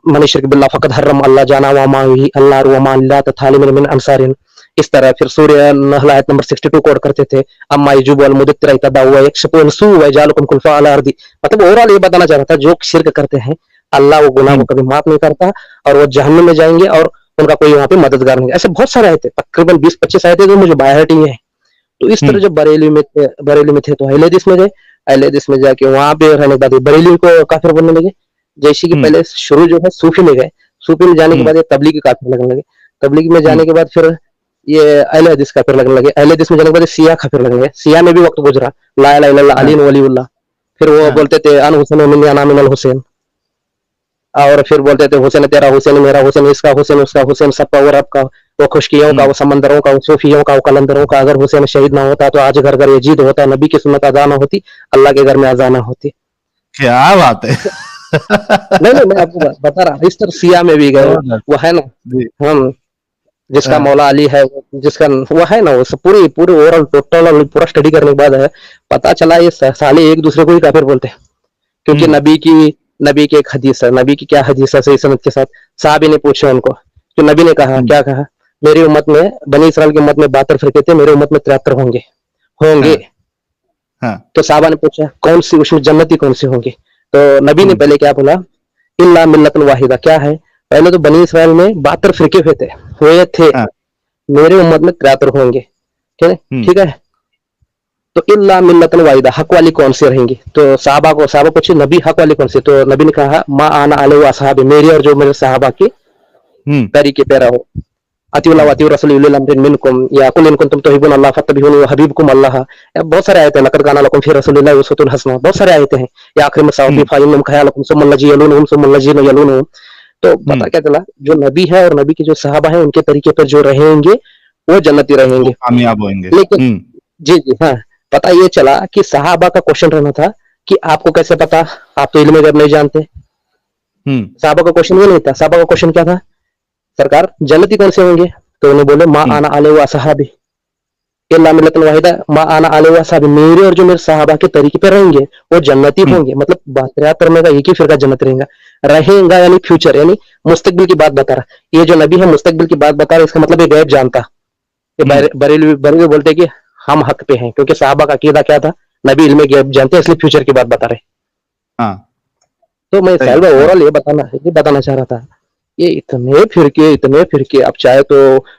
मन युश्रिक बिल्लाह फक़द हर्रम अल्लाह जाना व मा ही अल्लाह व मा ला तथालिम मिन अंसारिन। इस तरह फिर सूरह नहल आयत नंबर 62 कोड करते थे, अम्मा यजुब वल मुदत्तिर इतदा व यक्षफुन सू व यजालुकुम खुलफा अल अर्दी। मतलब ओवरऑल ये बताना चाह रहा था, जो शिर्क करते हैं अल्लाह वो गुनाह को हम्म, कभी माफ नहीं करता और वो जहन्नुम में जाएंगे और उनका कोई वहां पे मददगार नहीं। ऐसे बहुत सारे आयते, तकरीबन 20-25 आयते जो मुझे बाय हार्ट ही है। तो इस तरह हम्म, जब बरेली में थे तो अहले हदीस में गए। अहले हदीस में जाके वहां पे रहने के बाद बरेली को काफिर बोलने लगे। जैसे कि हम्म, पहले शुरू जो है सूफी में गए, सूफी में जाने के हम्म, बाद ये तबलीगी काफिर लगने लगे। तबलीगी में हम्म, जाने के बाद फिर ये अहले हदीस काफिर लगने लगे। अहले हदीस में जाने के बाद सिया काफिर लगने लगे। सिया में भी वक्त गुजरा, ला इलाहा इल्लल्लाह हाँ, अली वलीउल्लाह। फिर वो हाँ, बोलते थे अन हुसैन मिन अना मिनल हुसैन, और फिर बोलते थे हुसैन तेरा, हुसैन मेरा, हुसैन इसका, हुसैन उसका, हुसैन सबका वो रब का, वो खुशकियों का, हम्म, वो समंदरों का, वो सूफियों का, वो कलंदरों का। अगर हुसैन शहीद ना होता तो आज घर घर यजीद होता, नबी की सुन्नत अदा ना होती, अल्लाह के घर में अजा ना होती। क्या बात है। नहीं नहीं मैं आपको बता रहा, इस तरह सिया में भी गए। जबरदस्त। वो है ना, जी, हम जिसका हाँ, मौला अली है, जिसका वो है ना, वो सब पूरी पूरी ओवरऑल टोटल पूरा स्टडी करने के बाद है पता चला ये साले एक दूसरे को ही काफिर बोलते हैं। क्योंकि हम्म, नबी की एक हदीस है, नबी की क्या हदीस है सही सनद के साथ। साहबी ने पूछा उनको, तो नबी ने कहा, हम्म, क्या कहा, मेरी उम्मत में, बनी इसराइल की उम्मत में 72 फिरके थे, मेरी उम्मत में 73 होंगे होंगे। हाँ, हाँ, तो साहबा ने पूछा कौन सी, उसमें जन्नती कौन सी होंगी। तो नबी ने हम्म, पहले क्या बोला, इल्ला मिल्लतन वाहिदा, क्या है, पहले तो बनी इसराइल में 72 फिरके हुए थे, हाँ, मेरी उम्मत में 73 होंगे। ठीक है, हम्म, ठीक है। तो इल्ला मिल्लतन वाहिदा, हक वाली कौन सी रहेंगी। तो साहबा पूछे नबी हक वाली कौन सी, तो नबी ने कहा मा आना अलैहि व असहाबी, मेरी और जो मेरे साहबा की हम्म, तरीके पे रहो। अतिउल्लाह व हम्म, अतिउर रसूल उलिल अम्रि मिनकुम, या कुल इन कुंतुम तुहिब्बुन अल्लाह फत्तबिऊनी व हबीबकुम अल्लाह। बहुत सारे आयते हैं, लक़द काना लकुम फी रसूलिल्लाहि उसवतुन हसना, बहुत सारे आयते हैं। या आखिर में साउफी हम्म, फाइनम खयालकुम सुम्मल लजी यलूनहुम सुम्मल लजीन यलूनहुम। तो पता हम्म, क्या चला, जो नबी है और नबी के जो सहाबा है उनके तरीके पर जो रहेंगे वो जन्नती वो रहेंगे। कामयाब होंगे। लेकिन हम्म, जी जी हाँ, पता ये चला कि सहाबा का क्वेश्चन रहना था कि आपको कैसे पता, आप तो इल्म गैब नहीं जानते। हम्म, सहाबा का क्वेश्चन ये नहीं था, सहाबा का क्वेश्चन क्या था, सरकार जन्नती कौन से होंगे। तो उन्हें बोले मा हम्म, आना अलैहि व असहाबी, इल्ला मिल्लतन वाहिदा, मा आना अलैहि व असहाबी, मेरे और जो मेरे सहाबा के तरीके पे रहेंगे वो जन्नती हम्म, होंगे। मतलब 73 में का एक ही फिरका जन्नत रहेगा, रहेगा यानी फ्यूचर, यानी मुस्तकबिल की बात बता रहा। ये जो नबी है मुस्तकबिल की बात बता रहा है, इसका मतलब ये गैब जानता। ये हम्म, बरेलवी बोलते कि हम हक पे हैं, क्योंकि साहबा का अकीदा क्या था, नबी इल्म गैब जानते हैं, इसलिए फ्यूचर की बात बता रहे। हाँ, तो मैं सही साहिल भाई सही। ओवरऑल ये बताना चाह रहा था, ये इतने फिरके, अब चाहे तो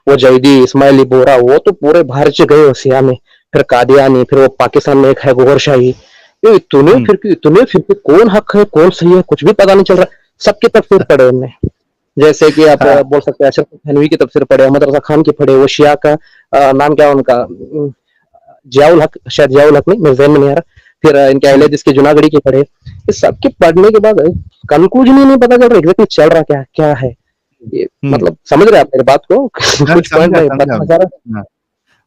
वो जैदी इस्माइली बोरा, वो तो पूरे भारत से गए ओसिया में, फिर कादियानी, फिर वो पाकिस्तान में एक है गोहर शाही। ये हम्म, इतने फिरके, कौन हक है कौन सही है कुछ भी पता नहीं चल रहा। सबके तफसीर पढ़े उनने, जैसे कि आप हाँ, बोल सकते हैं अशरफ थानवी की तफसीर पढ़े, अहमद रजा खान की पढ़े, वो शिया का नाम क्या है उनका, जियाउल हक, शायद जियाउल हक नहीं, मेरे ज़हन में नहीं आ रहा। फिर इनके अहले हम्म, हदीस के जुनागढ़ी के पढ़े। इस सब के पढ़ने के बाद कंक्लूजन ही नहीं पता चल रहा एग्जैक्टली चल रहा क्या क्या है ये। हम्म, मतलब समझ रहे हैं आप मेरे बात को मैं कुछ पॉइंट समझा में समझा। बताना चाह रहा हाँ,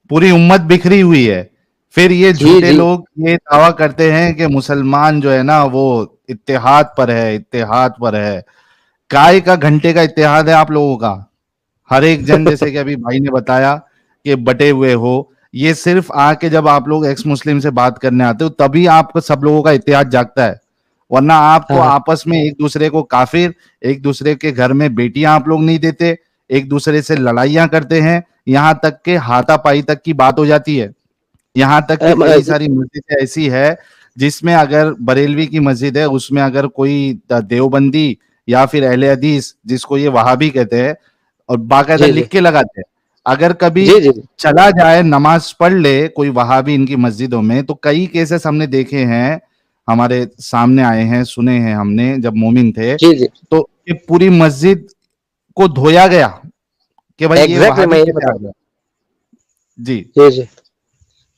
पूरी उम्मत बिखरी हुई है। फिर ये जी झूठे जी लोग ये दावा करते हैं कि मुसलमान जो है ना वो इत्तेहाद पर है, इत्तेहाद पर है। काय का घंटे का इत्तेहाद है आप लोगों का। हर एक जन, जैसे कि अभी भाई ने बताया कि बटे हुए हो। ये सिर्फ आके जब आप लोग एक्स मुस्लिम से बात करने आते हो तभी आपको सब लोगों का इत्तेहाद जागता है, वरना आप तो हाँ आपस में एक दूसरे को काफिर, एक दूसरे के घर में बेटियां आप लोग नहीं देते, एक दूसरे से लड़ाइयां करते हैं, यहाँ तक के हाथापाई तक की बात हो जाती है। यहाँ तक कि कई सारी मस्जिदें ऐसी है जिसमें अगर बरेलवी की मस्जिद है उसमें अगर कोई देवबंदी या फिर अहले हदीस, जिसको ये वहाबी कहते हैं, और बाकायदा जी लिख जी के लगाते हैं, अगर कभी जी जी चला जाए नमाज पढ़ ले कोई वहाबी इनकी मस्जिदों में, तो कई केसेस हमने देखे हैं हमारे सामने आए हैं, सुने हैं हमने जब मोमिन थे, जी जी तो ये पूरी मस्जिद को धोया गया कि भाई ये एग्जैक्टली, मैं वहाबी ये कैसे आ बता गया। जी जी जी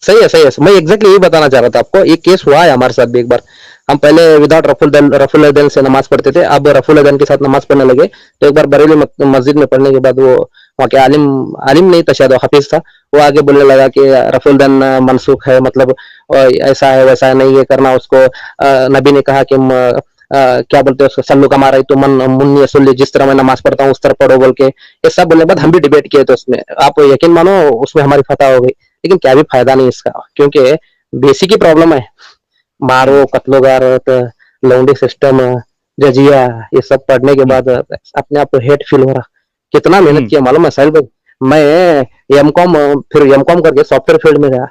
सही है सही है, मैं एग्जैक्टली यही बताना चाह रहा था आपको। ये केस हुआ है हमारे साथ भी एक बार। हम पहले विदाउट रफुल अदैन से नमाज पढ़ते थे, अब रफुल अदैन के साथ नमाज पढ़ने लगे। तो एक बार बरेली मस्जिद में पढ़ने के बाद वो वहाँ के आलिम आलिम नहीं था शायद, हाफिज था, वो आगे बोलने लगा कि रफुल अदैन मनसूख है, मतलब ऐसा है वैसा है, नहीं ये करना उसको। नबी ने कहा कि क्या बोलते हैं उसको, सल्लु कमा रही तो मन मुन्नी सुल्ली, जिस तरह मैं नमाज पढ़ता हूँ उस तरह पढ़ो बोल के। ये सब बोलने के बाद हम भी डिबेट किए थे उसमें, आप यकीन मानो उसमें हमारी फतह हो गई। लेकिन क्या भी फायदा नहीं इसका, क्योंकि बेसिक ही प्रॉब्लम है। मारो, कत्लो गारत, लौंडी सिस्टम, जजिया, ये सब पढ़ने के बाद अपने आप को हेट फील हो रहा। कितना मेहनत किया मालूम है साहिल भाई। मैं एमकॉम, फिर एमकॉम करके सॉफ्टवेयर फील्ड में गया।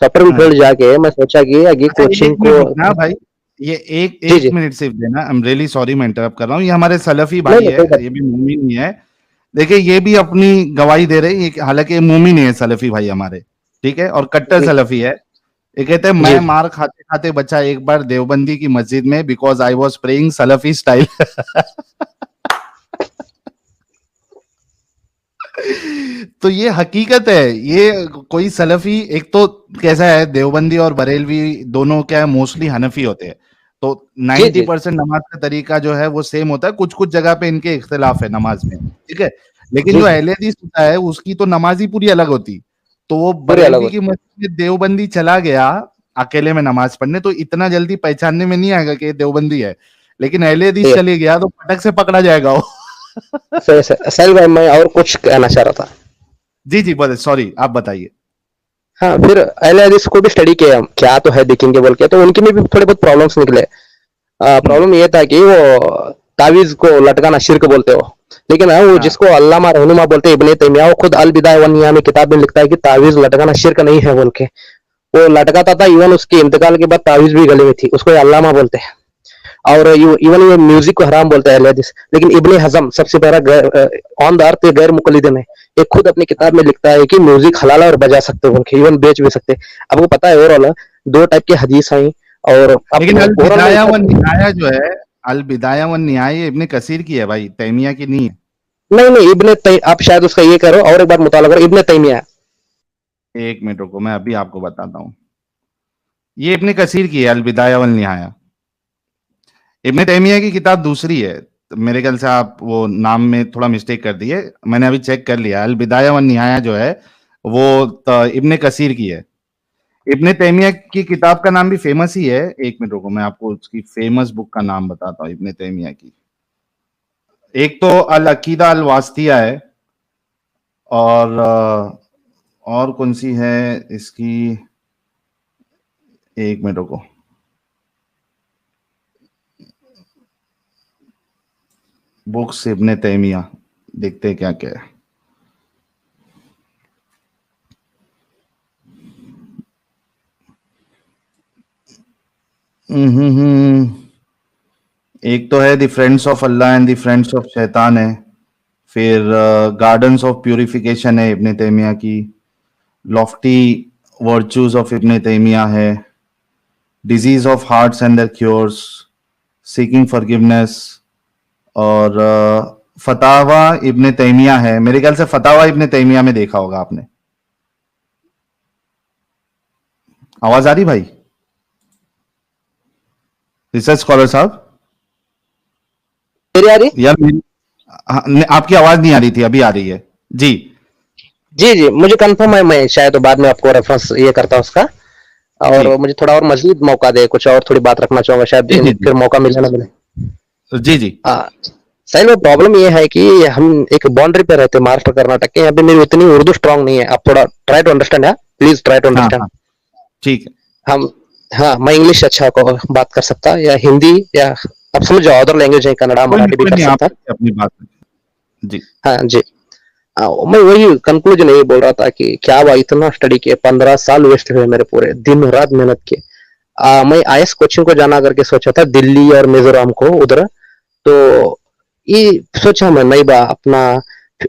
सॉफ्टवेयर हाँ। फील्ड जाके मैं सोचा कि आगे अच्छा, कोचिंग एक को। मिनट रुकना भाई, ये एक जी एक जी मिनट सिर्फ देना। आई एम रियली सॉरी, मैं इंटरप्ट कर रहा हूँ। ये हमारे सलफी नहीं भाई नहीं है, कोई बात ये भी मोमिन ही है। देखिए ये भी अपनी गवाही दे रहे हैं, हालांकि ये मोमिन ही है सलफी भाई हमारे, ठीक है, और कट्टर नहीं। सलफी है। ये कहते हैं जी मैं जी मार खाते खाते बचा एक बार देवबंदी की मस्जिद में, because I was praying Salafi style. तो ये हकीकत है। ये कोई सलफी, एक तो कैसा है, देवबंदी और बरेलवी दोनों क्या है, मोस्टली हनफी होते हैं। तो जी 90% नमाज का तरीका जो है वो सेम होता है, कुछ कुछ जगह पे इनके इख्तिलाफ है नमाज में, ठीक है। लेकिन जी जो जी अहले हदीस होता है उसकी तो नमाज ही पूरी अलग होती। तो वो पूरे अलग बरेलवी की होते। मस्जिद में देवबंदी चला गया अकेले में नमाज पढ़ने, तो इतना जल्दी पहचानने में नहीं आएगा कि ये देवबंदी है। लेकिन अहले हदीस ये चले गया तो फटक से पकड़ा जाएगा वो। सही सही साहिल भाई, मैं और कुछ कहना चाह रहा था। जी जी, बोले, सॉरी, आप बताइए। हाँ, फिर अहले हदीस को भी स्टडी किया हम, क्या तो है देखेंगे बोल के, तो उनके में भी थोड़े बहुत प्रॉब्लम्स निकले। हम्म, प्रॉब्लम ये था कि वो तावीज को लटकाना शिर्क बोलते हो। लेकिन वो हाँ, जिसको अल्लामा रहनुमा बोलते हैं, इब्ने तैमिया, वो खुद अल बिदाया वन निहा में किताब में लिखता है कि तावीज लटकाना शिर्क नहीं है बोल के। वो लटकाता था, इवन उसके इंतकाल के बाद तावीज भी गले में थी, उसको अल्लामा बोलते हैं। और इवन ये म्यूजिक को हराम बोलता है अहले हदीस। लेकिन इब्ने हजम सबसे पहला ऑन द अर्थ गैर मुकल्लिद है, ये खुद अपनी किताब में लिखता है कि म्यूजिक हलाल है और बजा सकते हो बोल के, इवन बेच भी सकते हैं। आपको पता है ओवरऑल दो टाइप की हदीस आई, और अब लेकिन अल ओवरऑल में बिदाया व इसका। निहाया जो है, अल बिदाया व निहाया ये इब्ने कसीर की है भाई, तैमिया की नहीं है। नहीं नहीं, आप शायद उसका ये करो और एक बार मुताला करो, इब्ने तैमिया। एक मिनट रुको, मैं अभी आपको बताता हूँ। ये इब्ने कसीर की है, अल बिदाया व निहाया। इब्ने तैमिया की किताब दूसरी है। तो मेरे ख्याल से आप वो नाम में थोड़ा मिस्टेक कर दिए। मैंने अभी चेक कर लिया, अल बिदाया व निहाया जो है वो इब्ने कसीर की है। इब्ने तैमिया की किताब का नाम भी फेमस ही है। एक मिनट रुको, मैं आपको उसकी फेमस बुक का नाम बताता हूँ इब्ने तैमिया की। एक तो अल अकीदा अल वास्तिया है, और और कौन सी है इसकी, एक मिनट रुको। बुक्स इब्ने तैमिया, देखते हैं क्या क्या है। एक तो है the friends of Allah and the friends of शैतान है। फिर गार्डन्स ऑफ प्यूरिफिकेशन है इब्ने तैमिया की। Lofty virtues of Ibn Taymiyyah है। Disease of hearts and their cures, seeking forgiveness, और फतावा इब्ने तैमिया है। मेरे ख्याल से फतावा इब्ने तैमिया में देखा होगा आपने। आवाज आ रही भाई, रिसर्च स्कॉलर साहब? मेरी आ रही। यार हाँ, आपकी आवाज नहीं आ रही थी, अभी आ रही है। जी जी जी, मुझे कंफर्म है, मैं शायद बाद में आपको रेफरेंस ये करता हूँ उसका। जी और मुझे थोड़ा और मजीद मौका दे, कुछ और थोड़ी बात रखना चाहूंगा, शायद जी जी फिर मौका मिले ना मिले। जी जी हाँ, सही में प्रॉब्लम ये है कि हम एक बाउंड्री पे रहते हैं महाराष्ट्र कर्नाटक के, यहाँ पे मेरी उतनी उर्दू स्ट्रांग नहीं है। आप थोड़ा ट्राई टू अंडरस्टैंड है, प्लीज ट्राई टू हाँ अंडरस्टैंड। हाँ, ठीक है। हम, हाँ, मैं इंग्लिश अच्छा को बात कर सकता, या हिंदी, या आप समझ जाओ अदर लैंग्वेज है, कन्नड़ा मराठी भी कोई कर नहीं, आप सकता। अपनी बात रखें। जी हाँ जी। मैं वही कंक्लूजन यही बोल रहा था कि क्या हुआ, इतना स्टडी किए, 15 साल वेस्ट हुए मेरे, पूरे दिन रात मेहनत किए। मैं आईएएस कोचिंग को जाना करके सोचा था, दिल्ली और मिजोरम को उधर। तो ये सोचा मैं नहीं बा अपना,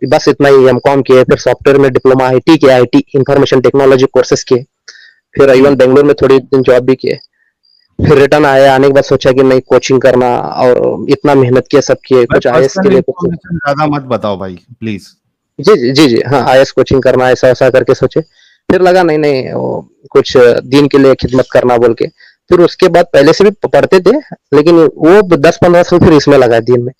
बस इतना ही एमकॉम किए, फिर सॉफ्टवेयर में डिप्लोमा आईटी किया, आईटी इंफॉर्मेशन टेक्नोलॉजी कोर्सेज किए, फिर इवन हम्म बेंगलोर में थोड़ी दिन जॉब भी किए। फिर रिटर्न आया, आने के बाद सोचा कि नहीं कोचिंग करना, और इतना मेहनत किया, सब किए, भाई कुछ आईएएस के पर्सनल लिए कुछ। इंफॉर्मेशन ज्यादा मत बताओ भाई प्लीज। जी जी जी जी, हाँ आईएएस कोचिंग करना, ऐसा ऐसा करके सोचे। फिर लगा नहीं नहीं वो कुछ दिन के लिए खिदमत करना बोल के। फिर उसके बाद पहले से भी पढ़ते थे, लेकिन वो 10-15 साल फिर इसमें लगा दिन में।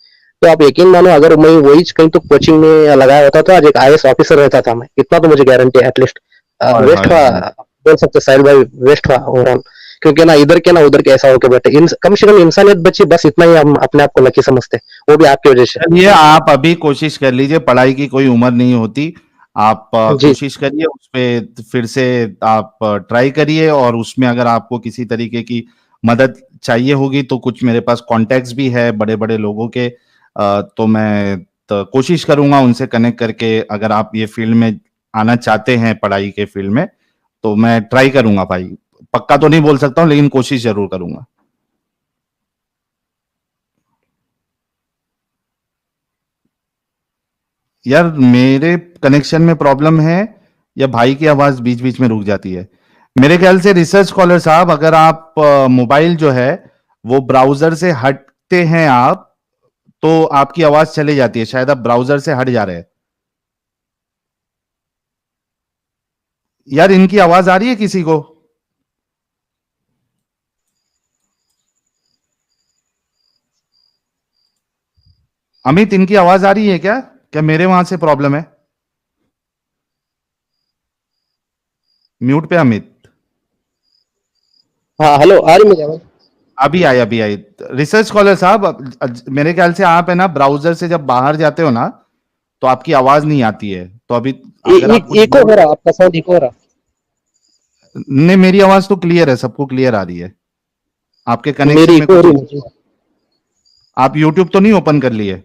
तो आप यकीन मानो, अगर मैं वही कहीं तो कोचिंग में लगाया होता तो आज एक आईएएस ऑफिसर रहता था मैं, इतना तो मुझे गारंटी है एटलीस्ट। हाय वेस्ट हाय हुआ हाय। बोल सकते साहिल भाई, वेस्ट हुआ ओवरऑल। क्योंकि ना इधर के ना उधर के ऐसा होके बैठे, कम से कम इंसानियत बची, बस इतना ही हम अपने आप को लकी समझते हैं, वो भी आपकी वजह से। चलिए आप अभी कोशिश कर लीजिए, पढ़ाई की कोई उम्र नहीं होती। आप जी कोशिश करिए उस पे, फिर से आप ट्राई करिए, और उसमें अगर आपको किसी तरीके की मदद चाहिए होगी तो कुछ मेरे पास कॉन्टैक्ट्स भी है बड़े बड़े लोगों के। तो मैं तो कोशिश करूंगा उनसे कनेक्ट करके, अगर आप ये फील्ड में आना चाहते हैं पढ़ाई के फील्ड में, तो मैं ट्राई करूंगा भाई। पक्का तो नहीं बोल सकता हूँ लेकिन कोशिश जरूर करूंगा। यार मेरे कनेक्शन में प्रॉब्लम है या भाई की आवाज बीच बीच में रुक जाती है? मेरे ख्याल से रिसर्च स्कॉलर साहब, अगर आप मोबाइल जो है वो ब्राउजर से हटते हैं आप, तो आपकी आवाज चली जाती है। शायद आप ब्राउजर से हट जा रहे हैं। यार इनकी आवाज आ रही है किसी को? अमित, इनकी आवाज आ रही है क्या? क्या मेरे वहां से प्रॉब्लम है? म्यूट पे अमित। हाँ, हेलो, आ रही मेरी आवाज? अभी आई अभी आई। रिसर्च स्कॉलर साहब, मेरे ख्याल से आप है ना ब्राउजर से जब बाहर जाते हो ना, तो आपकी आवाज नहीं आती है। तो अभी अगर आप कुछ इको बोल, हो रहा, आपका साउंड इको हो रहा। नहीं मेरी आवाज तो क्लियर है, सबको क्लियर आ रही है। आपके कनेक्शन मेरी में इको हो कुछ, रही मुझे। आप यूट्यूब तो नहीं ओपन कर लिए?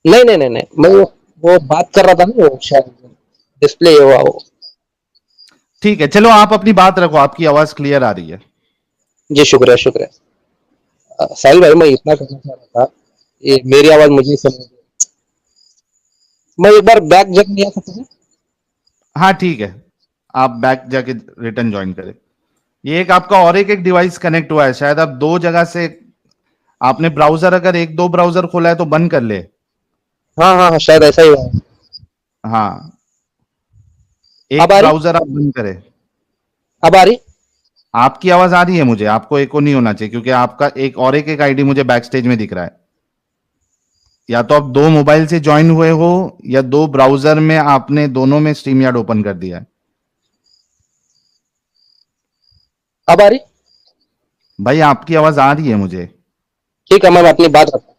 नहीं नहीं नहीं नहीं, मैं वो बात कर रहा था ना, वो शायद डिस्प्ले हुआ वो। ठीक है, चलो आप अपनी बात रखो, आपकी आवाज क्लियर आ रही है। जी शुक्रिया शुक्रिया। साहिल भाई, मैं इतना कहना चाह रहा था, ये मेरी आवाज मुझे ही सुनाई दे। मैं एक बार बैक जग नहीं आ सकता? हाँ ठीक है, आप बैक जाके रिटर्न ज्वाइन करें। ये एक आपका और एक डिवाइस कनेक्ट हुआ है, शायद आप दो जगह से, आपने ब्राउजर अगर एक दो ब्राउजर खोला है तो बंद कर ले। हाँ हाँ हाँ, शायद ऐसा ही हुआ है। हाँ, अब एक आ रही? ब्राउजर आप बंद करें। अब आ रही? आपकी आवाज आ रही है मुझे, आपको एको नहीं होना चाहिए, क्योंकि आपका एक और एक आईडी मुझे बैक स्टेज में दिख रहा है। या तो आप दो मोबाइल से ज्वाइन हुए हो, या दो ब्राउजर में आपने दोनों में स्ट्रीम यार्ड ओपन कर दिया है। अब आ रही? भाई आपकी आवाज आ रही है मुझे। ठीक है, मैं अपनी बात रखता हूँ,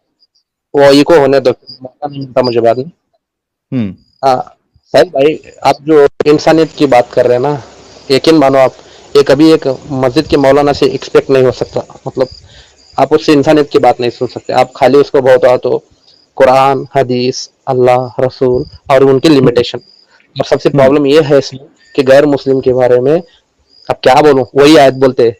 वो इको होने दो, मौका नहीं मिलता मुझे बाद में। हम्म। हाँ साहिल भाई, आप जो इंसानियत की बात कर रहे हैं ना, यकीन मानो आप, ये कभी एक मस्जिद के मौलाना से एक्सपेक्ट नहीं हो सकता। मतलब आप उससे इंसानियत की बात नहीं सुन सकते, आप खाली उसको बहुत हो तो कुरान, हदीस, अल्लाह, रसूल और उनकी लिमिटेशन। और सबसे हम्म। प्रॉब्लम ये है इसमें कि गैर मुस्लिम के बारे में अब क्या बोलूं, वही आयत बोलते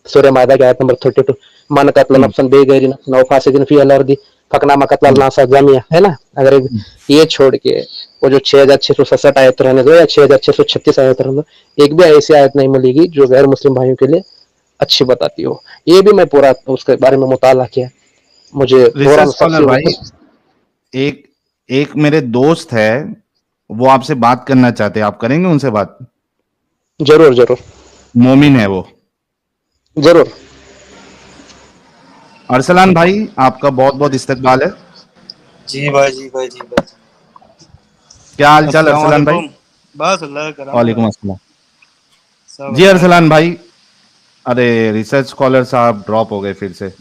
सूर्य मायदा की आयत नंबर 32, मन कत्ल हम्म। नफ्सन बेगैर नफ्सन औ फासिदिन फी अल-अर्दी फकना मकतल हम्म। नासा जमिया, है ना? अगर ये छोड़ के वो जो 6667 आयत रहने दो या 6636 आयत रहने दो, एक भी ऐसी आयत नहीं मिलेगी जो गैर मुस्लिम भाइयों के लिए अच्छी बताती हो। ये भी मैं पूरा उसके बारे में मुताला किया, मुझे रिसर्च फौरन स्कॉलर सबसे भाई, एक एक मेरे दोस्त है, वो आपसे बात करना चाहते हैं, आप करेंगे उनसे बात? जरूर जरूर मोमिन है वो। जरूर। अरसलान भाई, आपका बहुत बहुत इस्तकबाल है। जी भाई, जी भाई, जी भाई। क्या हाल चाल अस्सलाम अरसलान भाई? वालेकुम। बस अल्लाह का करम है वालेकुम भाई। अस्सलाम। सब जी अच्छा है। अरसलान भाई, अरे रिसर्च स्कॉलर साहब ड्रॉप हो गए फिर से।